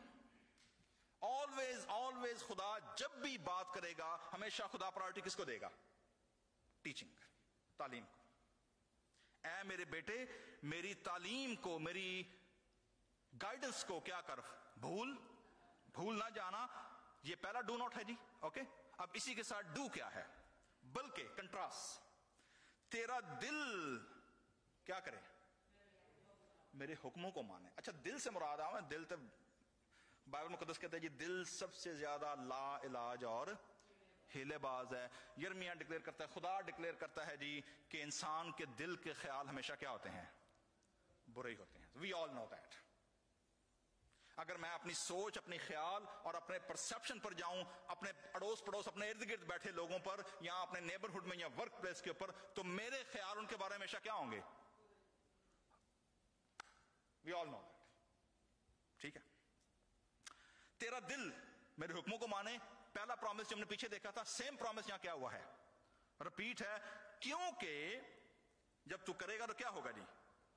آلویز آلویز خدا جب بھی بات کرے گا ہمیشہ خدا پرائورٹی کس کو دے گا؟ ٹیچنگ، تعلیم کو. اے میرے بیٹے میری تعلیم کو، میری گائیڈنس کو کیا کر؟ بھول نہ جانا. یہ پہلا ڈو ناٹ ہے جی. اوکے، اب اسی کے ساتھ ڈو کیا ہے؟ بلکہ کنٹراسٹ، تیرا دل کیا کرے؟ میرے حکموں کو مانے. اچھا دل سے مراد آؤں، دل تو بائبل مقدس کہتا ہے جی دل سب سے زیادہ لا علاج اور ہیلے باز ہے. یرمیہ ڈکلیئر کرتا ہے، خدا ڈکلیئر کرتا ہے جی کہ انسان کے دل کے خیال ہمیشہ کیا ہوتے ہیں؟ برے ہی ہوتے ہیں. وی آل نو دیٹ. اگر میں اپنی سوچ، اپنی خیال اور اپنے پرسپشن پر جاؤں، اپنے اڑوس پڑوس، اپنے ارد گرد بیٹھے لوگوں پر، یا اپنے نیبرہڈ میں یا ورک پلیس کے اوپر، تو میرے خیال ان کے بارے میں ہمیشہ کیا ہوں گے؟ وی آل نو دیٹ. ٹھیک ہے، تیرا دل میرے حکموں کو مانے. پہلا پرومس جو ہم نے پیچھے دیکھا تھا، سیم پرومس یہاں کیا ہوا ہے؟ رپیٹ ہے. کیونکہ جب تو کرے گا تو کیا ہوگا جی؟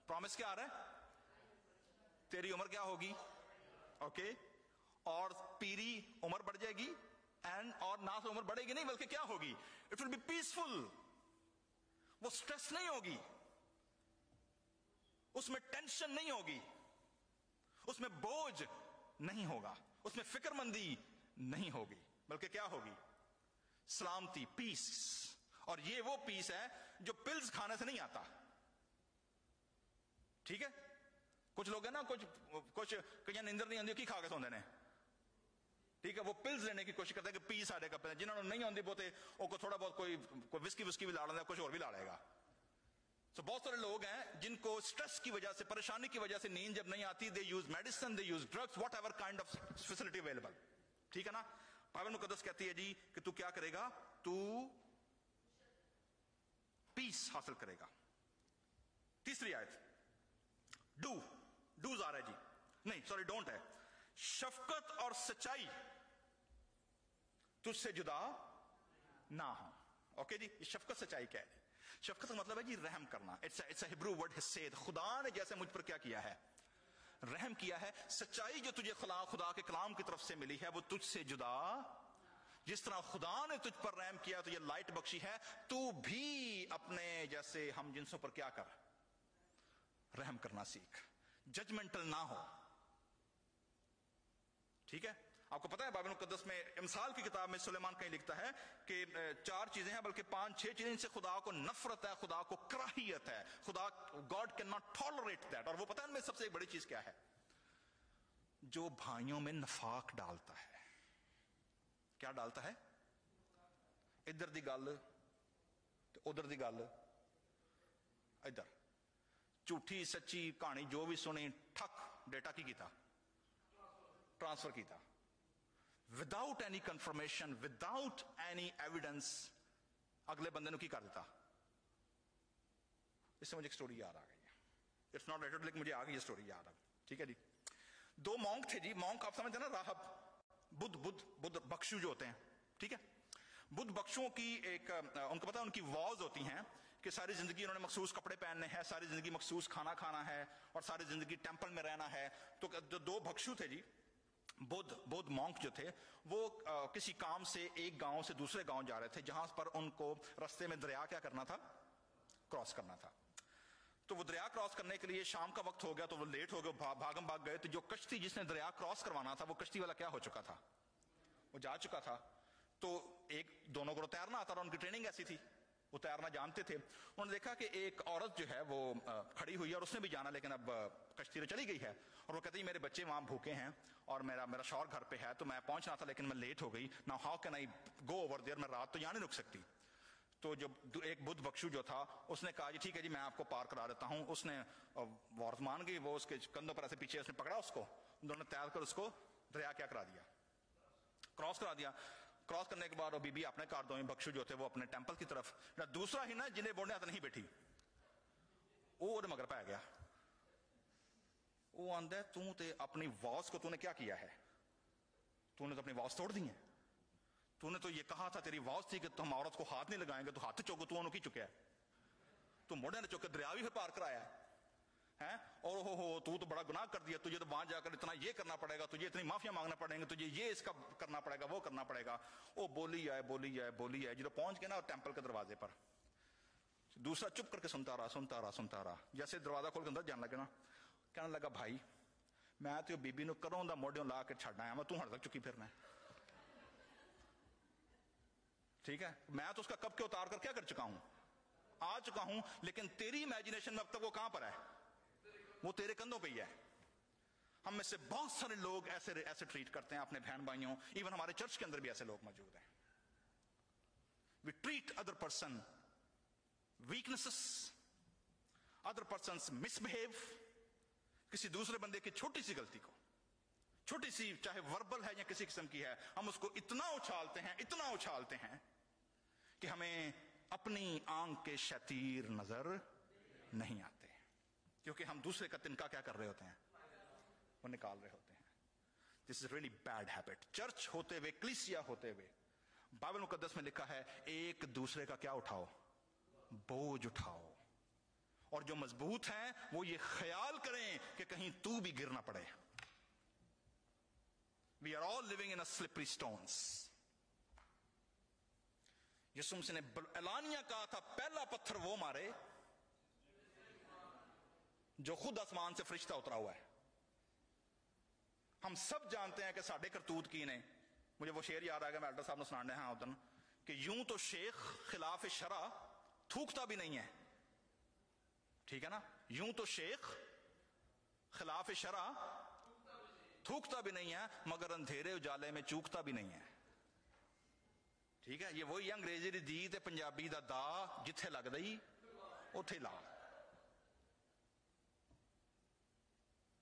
پرومس کیا آ رہا ہے؟ تیری عمر کیا ہوگی؟ اوکے، اور پیری عمر بڑھ جائے گی. اینڈ اور نہ تو عمر بڑھے گی نہیں بلکہ کیا ہوگی؟ It will be peaceful. وہ سٹریس نہیں ہوگی، اس میں ٹینشن نہیں ہوگی، اس میں بوجھ نہیں ہوگا، اس میں فکر مندی نہیں ہوگی، بلکہ کیا ہوگی؟ سلامتی، پیس. اور یہ وہ پیس ہے جو پلز کھانے سے نہیں آتا. ٹھیک ہے، کچھ لوگ ہیں نا، کچھ کہیں نیندر نہیں آتی کی کھا کے سوندے نے. ٹھیک ہے، وہ پلز لینے کی کوشش کرتے ہیں کہ پیس آڈے کا. جنہوں نے نہیں آتی بہتے وہ کو تھوڑا بہت کوئی وسکی بھی لا لینا، کچھ اور بھی لا لے گا. تو بہت سارے لوگ ہیں جن کو سٹریس کی وجہ سے، پریشانی کی وجہ سے نیند جب نہیں آتی، they use medicine, they use drugs, whatever kind of facility available. ٹھیک ہے نا. بائبل مقدس کہتی ہے جی کہ تو کیا کرے گا؟ تو پیس حاصل کرے گا. تیسری آیت، ڈوز آ رہا ہے جی، نہیں سوری ڈونٹ ہے. شفقت اور سچائی تجھ سے جدا نہ ہو. اوکے جی، یہ شفقت سچائی کیا ہے؟ شفقت کا مطلب ہے جی رحم کرنا. اٹس اے ہیبرو ورڈ حسید. خدا نے جیسے مجھ پر کیا کیا ہے؟ رحم کیا ہے. سچائی جو تجھے خدا کے کلام کی طرف سے ملی ہے وہ تجھ سے جدا، جس طرح خدا نے تجھ پر رحم کیا تو یہ لائٹ بخشی ہے، تو بھی اپنے جیسے ہم جنسوں پر کیا کر؟ رحم کرنا سیکھ. ججمنٹل نہ ہو. ٹھیک ہے. آپ کو پتا ہے بائبل مقدس میں امثال کی کتاب میں سلیمان کہیں لکھتا ہے کہ 4 چیزیں ہیں بلکہ 5-6 چیزیں، ان سے خدا کو نفرت ہے، خدا کو کراہیت ہے، خدا God can not tolerate that. اور وہ پتا ہے ان میں سب سے بڑی چیز کیا ہے؟ جو بھائیوں میں نفاق ڈالتا ہے. کیا ڈالتا ہے؟ ادھر دی گل ادھر دی گل ادھر، جھوٹھی سچی کہانی جو بھی سنی ٹھک ڈیٹا کی کیتا، ٹرانسفر کیتا without any confirmation, without any evidence, اگلے بندے نو کی کر دیتا. اس سے مجھے ایک سٹوری یاد آ گئی ہے، اٹس ناٹ ریلیٹڈ لیکن مجھے آ گئی یہ سٹوری یاد آ گئی. ٹھیک ہے جی. 2 مونک تھے جی. مونک آپ سمجھتے ہیں نا، راہب بدھ بخشو جو ہوتے ہیں. ٹھیک ہے. بدھ بخشوں کی ایک ان کو پتا ہے ان کی واز ہوتی ہیں کہ ساری زندگی انہوں نے مخصوص کپڑے پہننے ہیں، ساری زندگی مخصوص کھانا کھانا ہے، اور ساری زندگی ٹیمپل میں رہنا ہے. تو جو 2 بخشو تھے جی، بدھ مونک جو تھے، وہ کسی کام سے ایک گاؤں سے دوسرے گاؤں جا رہے تھے، جہاں پر ان کو رستے میں دریا کیا کرنا تھا؟ کراس کرنا تھا. تو وہ دریا کراس کرنے کے لیے شام کا وقت ہو گیا، تو وہ لیٹ ہو گئے، بھاگم بھاگ گئے. تو جو کشتی جس نے دریا کراس کروانا تھا، وہ کشتی والا کیا ہو چکا تھا؟ وہ جا چکا تھا. تو دونوں کو تیرنا آتا تھا، ان کی ٹریننگ ایسی تھی، وہ تیرنا جانتے تھے. انہوں نے دیکھا کہ ایک عورت جو ہے وہ کھڑی ہوئی ہے اور اس نے بھی جانا، لیکن اب کشتی تو چلی گئی ہے. اور وہ کہتے ہیں میرے بچے وہاں بھوکے ہیں اور میرا شوہر گھر پہ ہے، تو میں پہنچنا تھا لیکن میں لیٹ ہو گئی. Now how can I go over there, میں رات تو یہاں نہیں رک سکتی. تو جب ایک بدھ بخشو جو تھا اس نے کہا جی ٹھیک ہے جی میں آپ کو پار کرا دیتا ہوں. اس نے وارث مان گئی، وہ اس کے کندھوں پر ایسے پیچھے اس نے پکڑا اس کو، دونوں نے تیر کر اس کو دریا کیا کرا دیا؟ کراس کرا دیا. کراس کرنے کے بعد وہ بی بی اپنے کار دو بخشو جو تھے وہ اپنے ٹیمپل کی طرف. دوسرا ہی نا جنہیں بولنے آتا نہیں بیٹھی، وہ مگر پہ گیا. وہ آندا ہے تو تے اپنی واز کو تو نے کیا کیا ہے؟ تو نے تو اپنی واز توڑ دی ہے. تو نے تو یہ کہا تھا، تیری واز تھی کہ ہم عورت کو ہاتھ نہیں لگائیں گے، تو ہاتھ چوکو تو انہوں کی چکیا ہے. تو موڑے نے چوکے دریا بھی پھر پار کرایا ہے. اور ہو تو بڑا گناہ کر دیا، تجھے تو وہاں جا کر اتنا یہ کرنا پڑے گا، تجھے اتنی معافیاں مانگنا پڑیں گے، تجھے یہ اس کا کرنا پڑے گا، وہ کرنا پڑے گا. وہ بولی ہے جب پہنچ گئے نا ٹیمپل کے دروازے پر، دوسرا چپ کر کے سنتا رہا. جیسے دروازہ کھول کے اندر جانے لگا نا، کہنے لگا بھائی میں تو بی بی نو کروں دا موڈیوں لا کے چھڑنا ہے، میں تو ہن تک چکی پھرنا ہے. ٹھیک ہے، میں تو اس کا کب کے اتار کر کیا کر چکا ہوں، آ چکا ہوں. لیکن تیری امیجنیشن میں اب تک وہ کہاں پر ہے؟ وہ تیرے کندھوں پہ ہی ہے. ہم میں سے بہت سارے لوگ ایسے ٹریٹ کرتے ہیں اپنے بہن بھائیوں. ایون ہمارے چرچ کے اندر بھی ایسے لوگ موجود ہیں. We treat other person weaknesses, other persons misbehave. کسی دوسرے بندے کی چھوٹی سی غلطی کو، چھوٹی سی چاہے وربل ہے یا کسی قسم کی ہے، ہم اس کو اتنا اچھالتے ہیں کہ ہمیں اپنی آنکھ کے شتیر نظر نہیں آتے، کیونکہ ہم دوسرے کا تنکا کیا کر رہے ہوتے ہیں؟ وہ نکال رہے ہوتے ہیں. This is really bad habit. Church ہوتے ہوئے، کلیسیا ہوتے ہوئے، بائبل مقدس میں لکھا ہے ایک دوسرے کا کیا اٹھاؤ؟ بوجھ اٹھاؤ. اور جو مضبوط ہیں وہ یہ خیال کریں کہ کہیں تو بھی گر نہ پڑے. We are all living in a slippery stones. یسوع مسیح نے اعلانیہ کہا تھا پہلا پتھر وہ مارے جو خود آسمان سے فرشتہ اترا ہوا ہے. ہم سب جانتے ہیں کہ ساڈے کرتوت کی نے. مجھے وہ شعر یاد آ گیا، میں الڈر صاحب نے سنانے ہیں ادن کہ یوں تو شیخ خلاف شرع تھوکتا بھی نہیں ہے. ٹھیک ہے نا، یوں تو شیخ خلاف شرع تھوکتا بھی نہیں ہے، مگر اندھیرے اجالے میں چوکتا بھی نہیں ہے. ٹھیک ہے، یہ وہی انگریزی دی تے پنجابی دا دا، جتھے لگ دئی اوتھے لا.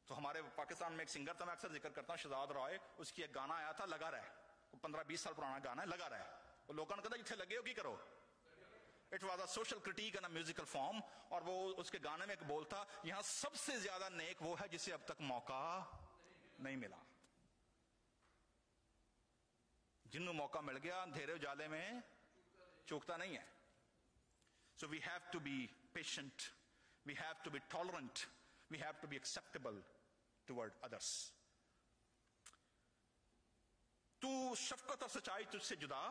تو ہمارے پاکستان میں ایک سنگر تھا، میں اکثر ذکر کرتا ہوں، شہزاد رائے. اس کی ایک گانا آیا تھا لگا رہے، 15-20 سال پرانا گانا ہے، لگا رہے. وہ لوگوں نے کہا جتھے لگے ہو کی کرو. It was a social critique in a musical form. اور وہ اس کے گانے میں ایک بول تھا، یہاں سب سے زیادہ نیک وہ ہے جسے اب تک موقع نہیں ملا. جنوں موقع مل گیا اندھیرے اجالے میں چوکتا نہیں ہے. So we have to be patient, we have to be tolerant, we have to be acceptable toward others. تو شفقت اور سچائی تجھ سے جدا،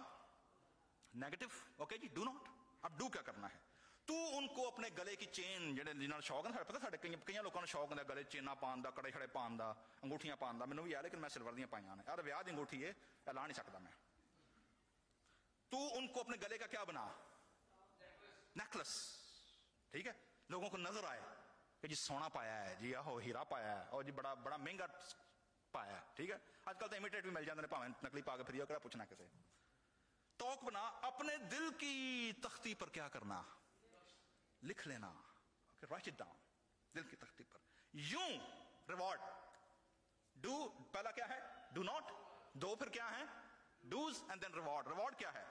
نیگیٹو، اوکے جی، ڈو ناٹ. اب ڈو کیا کرنا ہے؟ تو ان کو اپنے گلے کی چین جنہوں نے شوق ہے پتا سارے کئی لوگوں نے شوق ہوں گلے چینا پان کا کڑے کھڑے پان کا انگوٹیاں پان کا مینوں بھی ہے لیکن میں سلور دیا پائیاں نے یار ویاہ کی انگوٹھی ہے لا نہیں سکتا میں تو ان کو اپنے گلے کا کیا بنا نیکلس ٹھیک ہے لوگوں کو نظر آئے کہ جی سونا پایا ہے جی آہو ہیرا پایا ہے اور جی بڑا بڑا مہنگا پایا ہے ٹھیک ہے آج کل تو امیٹیٹ بھی مل جاتے ہیں پاویں نکلی پا کے پھر کیا پوچھنا کسے توق بنا اپنے دل کی تختی پر کیا کرنا لکھ لینا رائٹ اٹ ڈاؤن دل کی تختی پر یوں ریوارڈ ڈو پہلا کیا ہے ڈو ناٹ دو پھر کیا ہے dos and then reward reward کیا ہے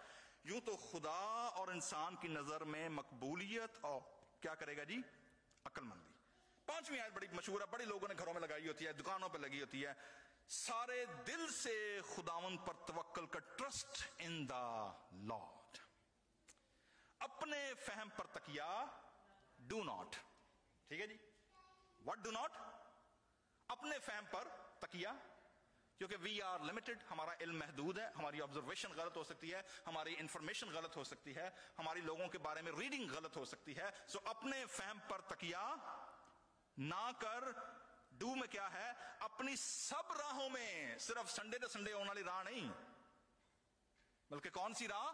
یوں تو خدا اور انسان کی نظر میں مقبولیت اور کیا کرے گا جی عقل مندی پانچویں آیت بڑی مشہور ہے بڑے لوگوں نے گھروں میں لگائی ہوتی ہے دکانوں پہ لگی ہوتی ہے سارے دل سے خداوند پر توکل کر ٹرسٹ ان دا لارڈ اپنے فہم پر تکیا ڈو ناٹ ٹھیک ہے جی واٹ ڈو ناٹ اپنے فہم پر تکیا کیونکہ وی آر لمیٹڈ ہمارا علم محدود ہے ہماری آبزرویشن غلط ہو سکتی ہے ہماری انفارمیشن غلط ہو سکتی ہے ہماری لوگوں کے بارے میں ریڈنگ غلط ہو سکتی ہے سو اپنے فہم پر تکیا نہ کر ڈو میں کیا ہے اپنی سب راہوں میں صرف سنڈے ٹو سنڈے ہونے والی راہ نہیں بلکہ کون سی راہ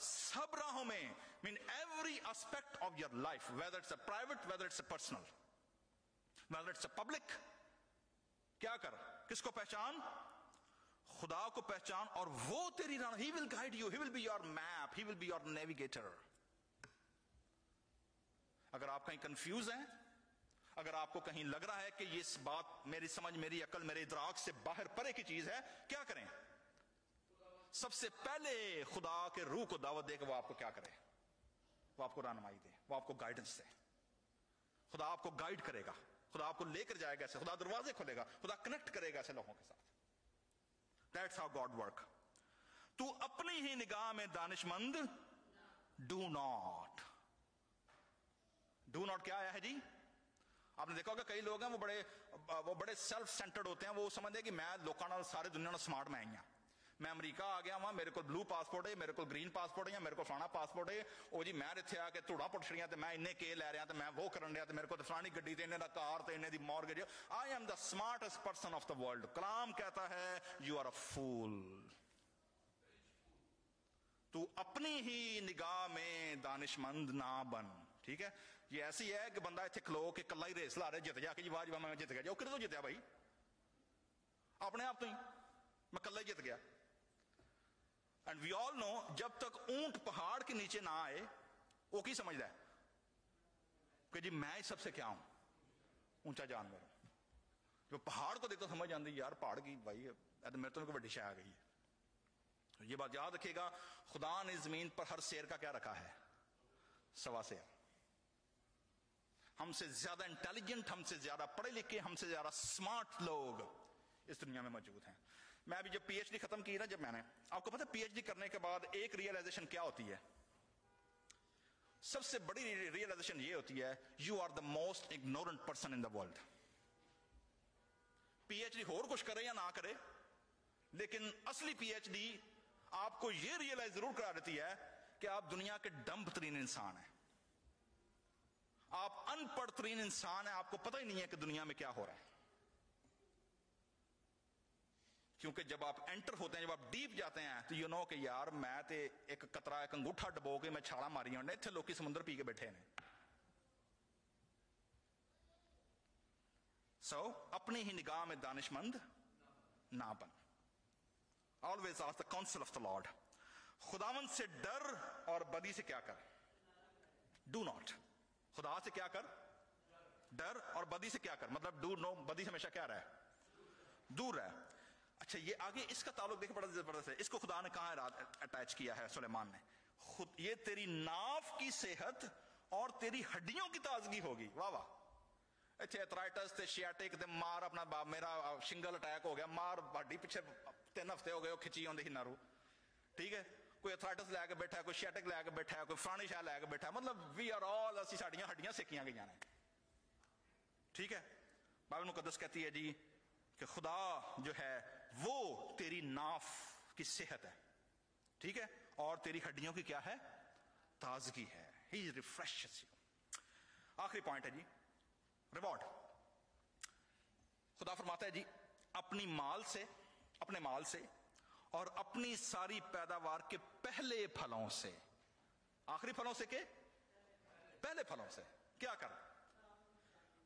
سب راہوں میں مین every aspect of your life whether it's a private whether it's a personal whether it's a public کیا کر کس کو پہچان خدا کو پہچان اور وہ تیری راہ ہی will guide you he will be your map he will be your navigator اگر آپ کہیں کنفیوز ہیں اگر آپ کو کہیں لگ رہا ہے کہ یہ بات میری سمجھ میری عقل میرے ادراک سے باہر پرے کی چیز ہے کیا کریں سب سے پہلے خدا کے روح کو دعوت دے کہ وہ آپ کو کیا کرے وہ آپ کو رہنمائی دے وہ آپ کو گائیڈنس دے خدا آپ کو گائیڈ کرے گا خدا آپ کو لے کر جائے گا ایسے خدا دروازے کھولے گا خدا کنیکٹ کرے گا ایسے لوگوں کے ساتھ That's how God work تو اپنی ہی نگاہ میں دانش مند ڈو ناٹ کیا آیا ہے جی آپ نے دیکھا ہوگا کئی لوگ ہیں وہ بڑے سیلف سینٹرڈ ہوتے ہیں وہ سمجھتے ہیں کہ میں لوکاں سارے دنیا میں سمارٹ میں آئی ہوں میں امریکہ آ گیا وہاں میرے کو بلو پاسپورٹ ہے میرے کو گرین پاسپورٹ ہے میرے کو فلانا پاسپورٹ ہے وہ جی میں اتنے آ کے دھوڑا پٹ چھڑیاں میں انہیں کے لے رہا میں وہ کرن رہا میرے کو فلانی گڈی تے انہیں دا کار تے انہیں the mortgage I am the smartest person of the world کلام کہتا ہے یو آر اے فول تو اپنی ہی نگاہ میں دانش مند نہ بن ٹھیک ہے یہ ایسی ہے کہ بندہ اتنے کھلو کے کلا ہی ریس لا رہے جت جا کے جی واہ میں جت گیا جی وہ کدھر تو جتیا بھائی اپنے آپ تو ہی میں کلا ہی جت گیا اینڈ وی آل نو جب تک اونٹ پہاڑ کے نیچے نہ آئے وہ کی سمجھتا ہے کہ جی میں سب سے کیا ہوں اونچا جانور ہوں جو پہاڑ کو دیکھتا سمجھ آتی یار پہاڑ کی بھائی میرے تو بڑی شے آ گئی ہے یہ بات یاد رکھیے گا خدا نے زمین پر ہر شیر کا کیا رکھا ہے سوا شیر ہم سے زیادہ انٹیلیجنٹ ہم سے زیادہ پڑھے لکھے ہم سے زیادہ سمارٹ لوگ اس دنیا میں موجود ہیں میں ابھی جب پی ایچ ڈی ختم کی نا جب میں نے آپ کو پتا پی ایچ ڈی کرنے کے بعد ایک ریئلائزیشن کیا ہوتی ہے سب سے بڑی ریئلائزیشن یہ ہوتی ہے you are the most ignorant person in the world P H D اور کچھ کرے یا نہ کرے لیکن اصلی پی ایچ ڈی آپ کو یہ ریئلائز ضرور کرا دیتی ہے کہ آپ دنیا کے ڈمب ترین انسان ہیں آپ ان پڑھ ترین انسان ہیں آپ کو پتہ ہی نہیں ہے کہ دنیا میں کیا ہو رہا ہے کیونکہ جب آپ انٹر ہوتے ہیں جب آپ ڈیپ جاتے ہیں تو یو نو کہ یار میں تے ایک قطرہ ایک انگوٹھا ڈبو کے میں چھالا ماری ہوں اتنے لوگ سمندر پی کے بیٹھے ہیں سو اپنی ہی نگاہ میں دانش مند نہ بن always ask the counsel of the Lord خداوند سے ڈر اور بدی سے کیا کر do not خدا سے کیا کر ڈر اور بدی سے کیا کر مطلب ڈو نو بدی سے ہمیشہ کیا رہے دور رہے اچھا یہ آگے اس کا تعلق دیکھیں بڑا زبردست ہے اس کو خدا نے کہاں اٹیچ کیا ہے سلیمان نے خود یہ تیری ناف کی صحت اور تیری ہڈیوں کی تازگی ہوگی واہ واہ اچھا ایتھرائٹس تے شیاٹک تے مار اپنا میرا شنگل اٹیک ہو گیا مار ہڈی پیچھے 3 ہفتے ہو گئے وہ کھچی ہوندی ہی نارو ٹھیک ہے کوئی ایتھرائٹس لے کے بیٹھا ہے کوئی شیاٹک لے کے بیٹھا ہے کوئی فلانی شاہ لے کے بیٹھا ہے مطلب وی آر آل اسی ساڈیاں ہڈیاں سیکیاں گئی ہیں ٹھیک ہے بائبل مقدس کہتی ہے جی کہ خدا جو ہے وہ تیری ناف کی صحت ہے ٹھیک ہے اور تیری ہڈیوں کی کیا ہے تازگی ہے He refreshes you. آخری پوائنٹ ہے جی ریوارڈ. خدا فرماتا ہے جی اپنے مال سے اور اپنی ساری پیداوار کے پہلے پھلوں سے. آخری پھلوں سے کہ پہلے پھلوں سے کیا کر؟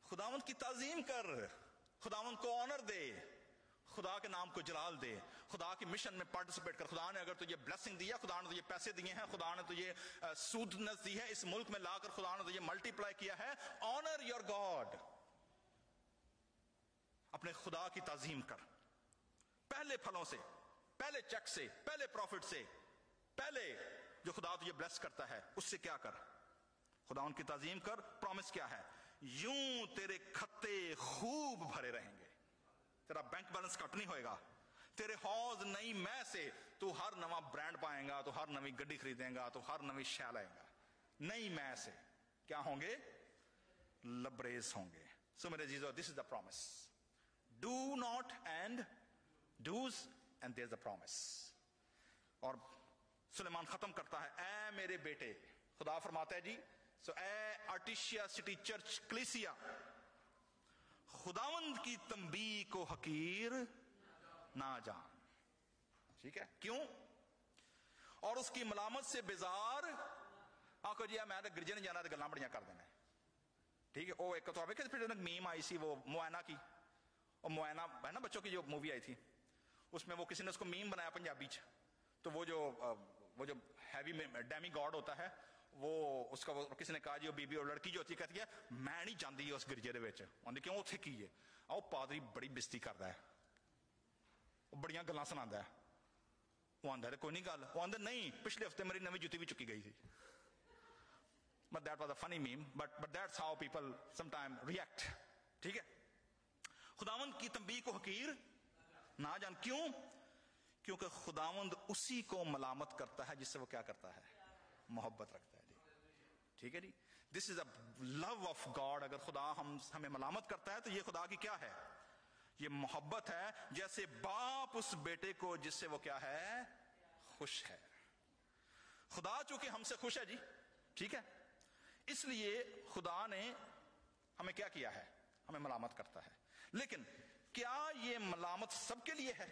خداوند کی تعظیم کر, خداوند کو آنر دے, خدا کے نام کو جلال دے, خدا کی مشن میں پارٹیسپیٹ کر. خدا نے اگر تجھے بلیسنگ دیا, خدا نے تجھے پیسے دیے ہیں, خدا نے تجھے سودنس دی ہے, اس ملک میں لا کر خدا نے تجھے ملٹی پلائی کیا ہے, آنر یور گاڈ. اپنے خدا کی تعظیم کر پہلے پھلوں سے, پہلے چیک سے, پہلے پروفٹ سے, پہلے جو خدا تجھے بلیس کرتا ہے اس سے کیا کر؟ خدا ان کی تعظیم کر. پرومس کیا ہے؟ یوں تیرے کھتے خوب بھرے رہیں گے, تیرا بینک بیلنس کٹ نہیں ہوئے گا, تیرے حوض نئی میں سے تو ہر نواں برانڈ پائیں گا, تو ہر نئی گڈی خریدیں گا, تو ہر نئی شے لائیں گا. نئی میں سے کیا ہوں گے؟ لبریز ہوں گے. سو میرے عزیزو, this is the promise. Do not and do's and there is a promise. اور سلیمان ختم کرتا ہے, اے میرے بیٹے, خدا فرماتا ہے جی سو اے آرٹیشیا سٹی چرچ کلیسیا, خداوند کی تنبیہ کو حقیر نہ جان. ٹھیک ہے, کیوں؟ اور اس کی ملامت سے بیزار. آخو جی میں گرجے نہیں جانا, تو گلاں بڑیاں کر دینا. ٹھیک ہے, وہ ایک تو پھر میم آئی سی وہ موائنا کی, اور موائنا ہے نا بچوں کی جو مووی آئی تھی, اس میں وہ کسی نے اس کو میم بنایا پنجابی چ, تو وہ جو ہیوی ڈیمی گاڈ ہوتا ہے وہ اس کا کسی نے کہا جی وہ بی بی اور لڑکی جو ہوتی ہے کہتی ہے میں نہیں جاندی اس گرجے دے وچ. انہوں نے کیوں اتنے کی ہے؟ آؤ پادری بڑی بےزتی کرتا ہے, بڑیاں گلاں سناتا ہے. وہ آندا ہے کوئی نہیں گل, وہ آندا نہیں پچھلے ہفتے میری نویں جوتی بھی چکی گئی تھی. But that was a funny meme, but that's how people sometimes react. ٹھیک ہے, خداوند کی تنبیہ کو حقیر نہ جان. کیوں؟ کیونکہ خداوند اسی کو ملامت کرتا ہے جس سے وہ کیا کرتا ہے؟ محبت رکھتا ہے. جی ٹھیک ہے جی, دس is a love of God. اگر خدا ہمیں ملامت کرتا ہے تو یہ خدا کی کیا ہے؟ یہ محبت ہے. جیسے باپ اس بیٹے کو جس سے وہ کیا ہے؟ خوش ہے. خدا چونکہ ہم سے خوش ہے جی, ٹھیک ہے, اس لیے خدا نے ہمیں کیا کیا ہے؟ ہمیں ملامت کرتا ہے. لیکن کیا یہ ملامت سب کے لیے ہے؟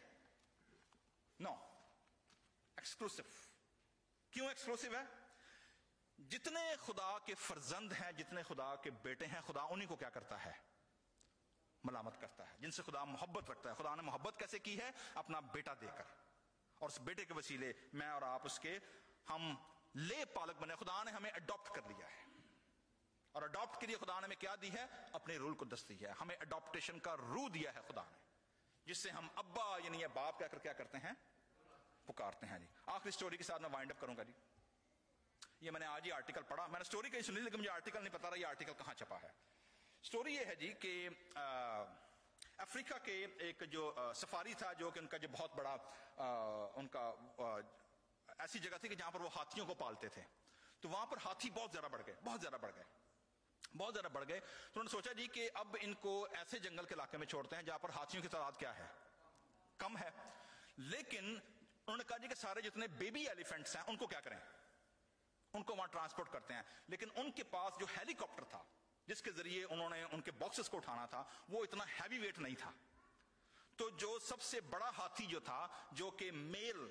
نو, ایکسکلوسیو. کیوں ایکسکلوسیو ہے؟ جتنے خدا کے فرزند ہیں, جتنے خدا کے بیٹے ہیں, خدا انہی کو کیا کرتا ہے؟ ملامت کرتا ہے. جن سے خدا محبت رکھتا ہے. خدا نے محبت کیسے کی ہے؟ اپنا بیٹا دے کر, اور اس بیٹے کے وسیلے میں اور آپ اس کے ہم لے پالک بنے. خدا نے ہمیں اڈاپٹ کر لیا ہے, اور اڈاپٹ کے لیے خدا نے ہمیں کیا دی ہے؟ اپنے رول کو دست دی ہے. ہمیں اڈاپٹیشن کا روح دیا ہے خدا نے, جس سے ہم ابا یعنی باپ کیا کرتے ہیں؟ پکارتے ہیں. جی آخری سٹوری کے ساتھ میں وائنڈ اپ کروں گا. جی یہ میں نے آج ہی آرٹیکل پڑھا, میں نے سٹوری کہیں سنی لیکن مجھے آرٹیکل نہیں پتا رہا یہ آرٹیکل کہاں چھپا ہے. سٹوری یہ ہے جی کہ افریقہ کے ایک جو سفاری تھا, جو کہ ان کا جو بہت بڑا ان کا ایسی جگہ تھی کہ جہاں پر وہ ہاتھیوں کو پالتے تھے. تو وہاں پر ہاتھی بہت زیادہ بڑھ گئے. تو انہوں نے سوچا جی کہ اب ان کو ایسے جنگل کے علاقے میں چھوڑتے ہیں جہاں پر ہاتھیوں کی تعداد کیا ہے؟ کم ہے. لیکن انہوں نے کہا جی کہ سارے جتنے بیبی ایلیفنٹس ہیں ان کو کیا کریں؟ ان کو وہاں ٹرانسپورٹ کرتے ہیں. لیکن ان کے پاس جو ہیلی کاپٹر تھا جس کے ذریعے انہوں نے ان کے باکسز کو اٹھانا تھا, وہ اتنا ہیوی ویٹ نہیں تھا. تو جو سب سے بڑا ہاتھی جو تھا, جو کہ میل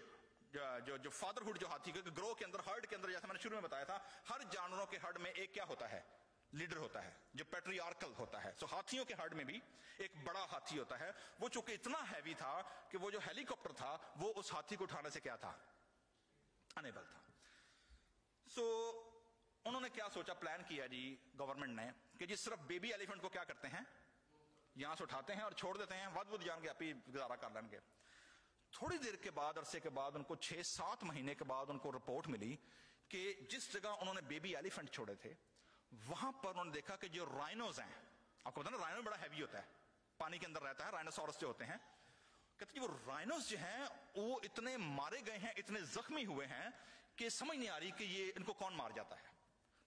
جو فادرہڈ جو ہاتھی کے گروہ کے اندر, ہرڈ کے اندر, جیسے میں نے شروع میں بتایا تھا, ہر جانوروں کے ہرڈ میں ایک کیا ہوتا ہے؟ لیڈر ہوتا ہے, جو پیٹریارکل ہوتا ہے. سو ہاتھیوں کے ہرڈ میں بھی ایک بڑا ہاتھی ہوتا ہے. وہ چونکہ اتنا ہیوی تھا کہ وہ جو ہیلی کاپٹر تھا وہ اس ہاتھی کو اٹھانے سے کیا تھا؟ انیبل تھا. سو انہوں نے کیا سوچا, پلان کیا جی گورنمنٹ نے کہ جی صرف بیبی ایلیفنٹ کو کیا کرتے ہیں؟ یہاں سے اٹھاتے ہیں اور چھوڑ دیتے ہیں, ود جان کے آپ ہی گزارا کر لیں گے. تھوڑی دیر کے بعد, عرصے کے بعد, ان کو 6-7 مہینے کے بعد ان کو رپورٹ ملی کہ جس جگہ انہوں نے بیبی ایلیفنٹ چھوڑے تھے وہاں پر انہوں نے دیکھا کہ جو رائنوز ہیں, آپ کو پتا نا رائنو بڑا ہیوی ہوتا ہے, پانی کے اندر رہتا ہے, رائنوسورس جو ہوتے ہیں, کہتے ہیں وہ رائنوز جو ہیں وہ اتنے مارے گئے ہیں, اتنے زخمی ہوئے ہیں کہ سمجھ نہیں آ رہی کہ یہ ان کو کون مار جاتا ہے.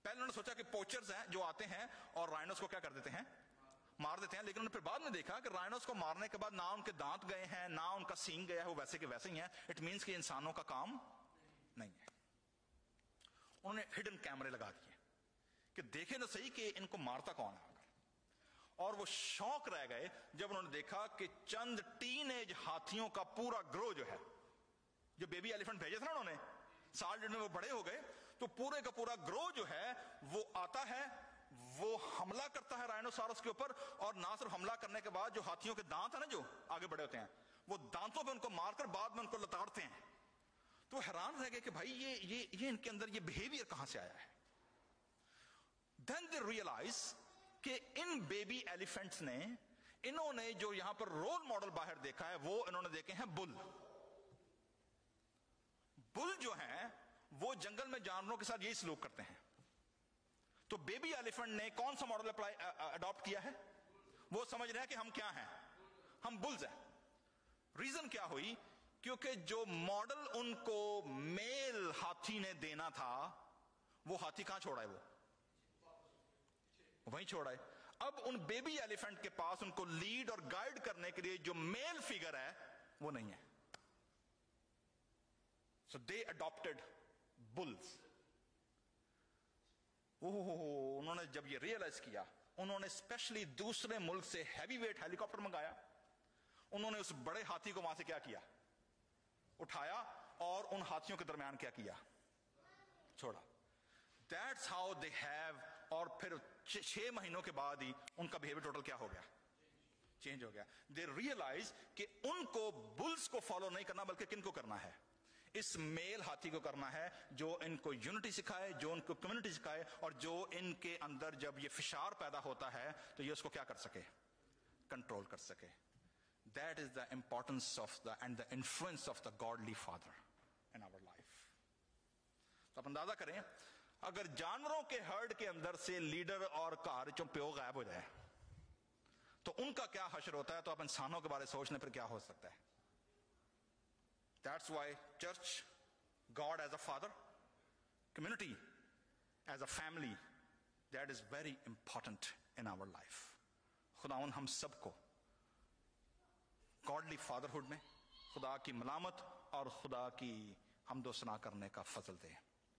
پہلے انہوں نے سوچا کہ پوچرز ہیں جو آتے ہیں اور رائنوز کو کیا کر دیتے ہیں؟ مار دیتے ہیں. لیکن انہوں نے پھر بعد میں دیکھا کہ رائنوز کو مارنے کے بعد نہ ان کے دانت گئے ہیں, نہ ان کا سینگ گیا ہے, وہ ویسے کے ویسے ہی ہیں. اٹ مینس کہ انسانوں کا کام نہیں ہے. انہوں نے ہڈن کیمرے لگا دیے کہ دیکھیں تو صحیح کہ ان کو مارتا کون ہے. اور وہ شوق رہ گئے جب انہوں نے دیکھا کہ چند ٹین ایج ہاتھیوں کا پورا گروہ جو ہے، جو بیبی ایلیفنٹ بھیجے تھے نا انہوں نے، سال ڈیڑھ میں وہ بڑے ہو گئے، تو پورے کا پورا گروہ جو ہے وہ آتا ہے، وہ حملہ کرتا ہے رائنوسارس کے اوپر، اور نہ صرف حملہ کرنے کے بعد جو ہاتھیوں کے دانت ہیں نا جو آگے بڑے ہوتے ہیں، وہ دانتوں پہ ان کو مار کر بعد میں ان کو لتاڑتے ہیں. تو حیران رہ گئے کہ بھائی یہ ان کے اندر یہ بہیویئر کہاں سے آیا ہے. Then they realize کہ ان بیبی ایلیفنٹس نے، انہوں نے جو یہاں پر رول ماڈل باہر دیکھا ہے وہ انہوں نے دیکھے ہیں بل. بل جو ہیں وہ جنگل میں جانوروں کے ساتھ یہی سلوک کرتے ہیں. تو بیبی ایلیفنٹ نے کون سا ماڈل اڈاپٹ کیا ہے؟ وہ سمجھ رہے ہیں کہ ہم کیا ہیں، ہم بلز ہیں. ریزن کیا ہوئی؟ کیونکہ جو ماڈل ان کو میل ہاتھی نے دینا تھا وہ ہاتھی کہاں چھوڑا ہے، وہ وہیں چھوڑا ہے. اب ان بیبی ایلیفنٹ کے پاس ان کو لیڈ اور گائیڈ کرنے کے لیے جو میل فگر ہے وہ نہیں ہے. So they adopted bulls. انہوں نے جب یہ ریئلائز کیا، انہوں نے اسپیشلی دوسرے ملک سے ہیوی ویٹ ہیلی کاپٹر منگایا. انہوں نے اس بڑے ہاتھی کو وہاں سے کیا کیا، اٹھایا اور ان ہاتھیوں کے درمیان کیا کیا، چھوڑا. That's how they have. اور پھر 6 مہینوں کے بعد ہی ان کا بہیویئر ٹوٹل کیا ہو گیا، چینج ہو گیا. They realize کہ ان کو بلز کو فالو نہیں کرنا بلکہ کن کو کرنا ہے، اس میل ہاتھی کو کرنا ہے جو ان کو یونٹی سکھائے، جو ان کو کمیونٹی سکھائے، اور جو ان کے اندر جب یہ فشار پیدا ہوتا ہے تو یہ اس کو کیا کر سکے، کنٹرول کر سکے. That is the importance of and the influence of the godly father in our life. تو آپ اندازہ کریں اگر جانوروں کے ہرڈ کے اندر سے لیڈر اور کہارچوں پیو غائب ہو جائے تو ان کا کیا حشر ہوتا ہے. تو آپ انسانوں کے بارے سوچنے پر کیا ہو سکتا ہے. That's why church, God as a father, community as a family, that is very important in our life. خداوند ہم سب کو godly fatherhood میں خدا کی ملامت اور خدا کی حمد و ثنا کرنے کا فضل دے.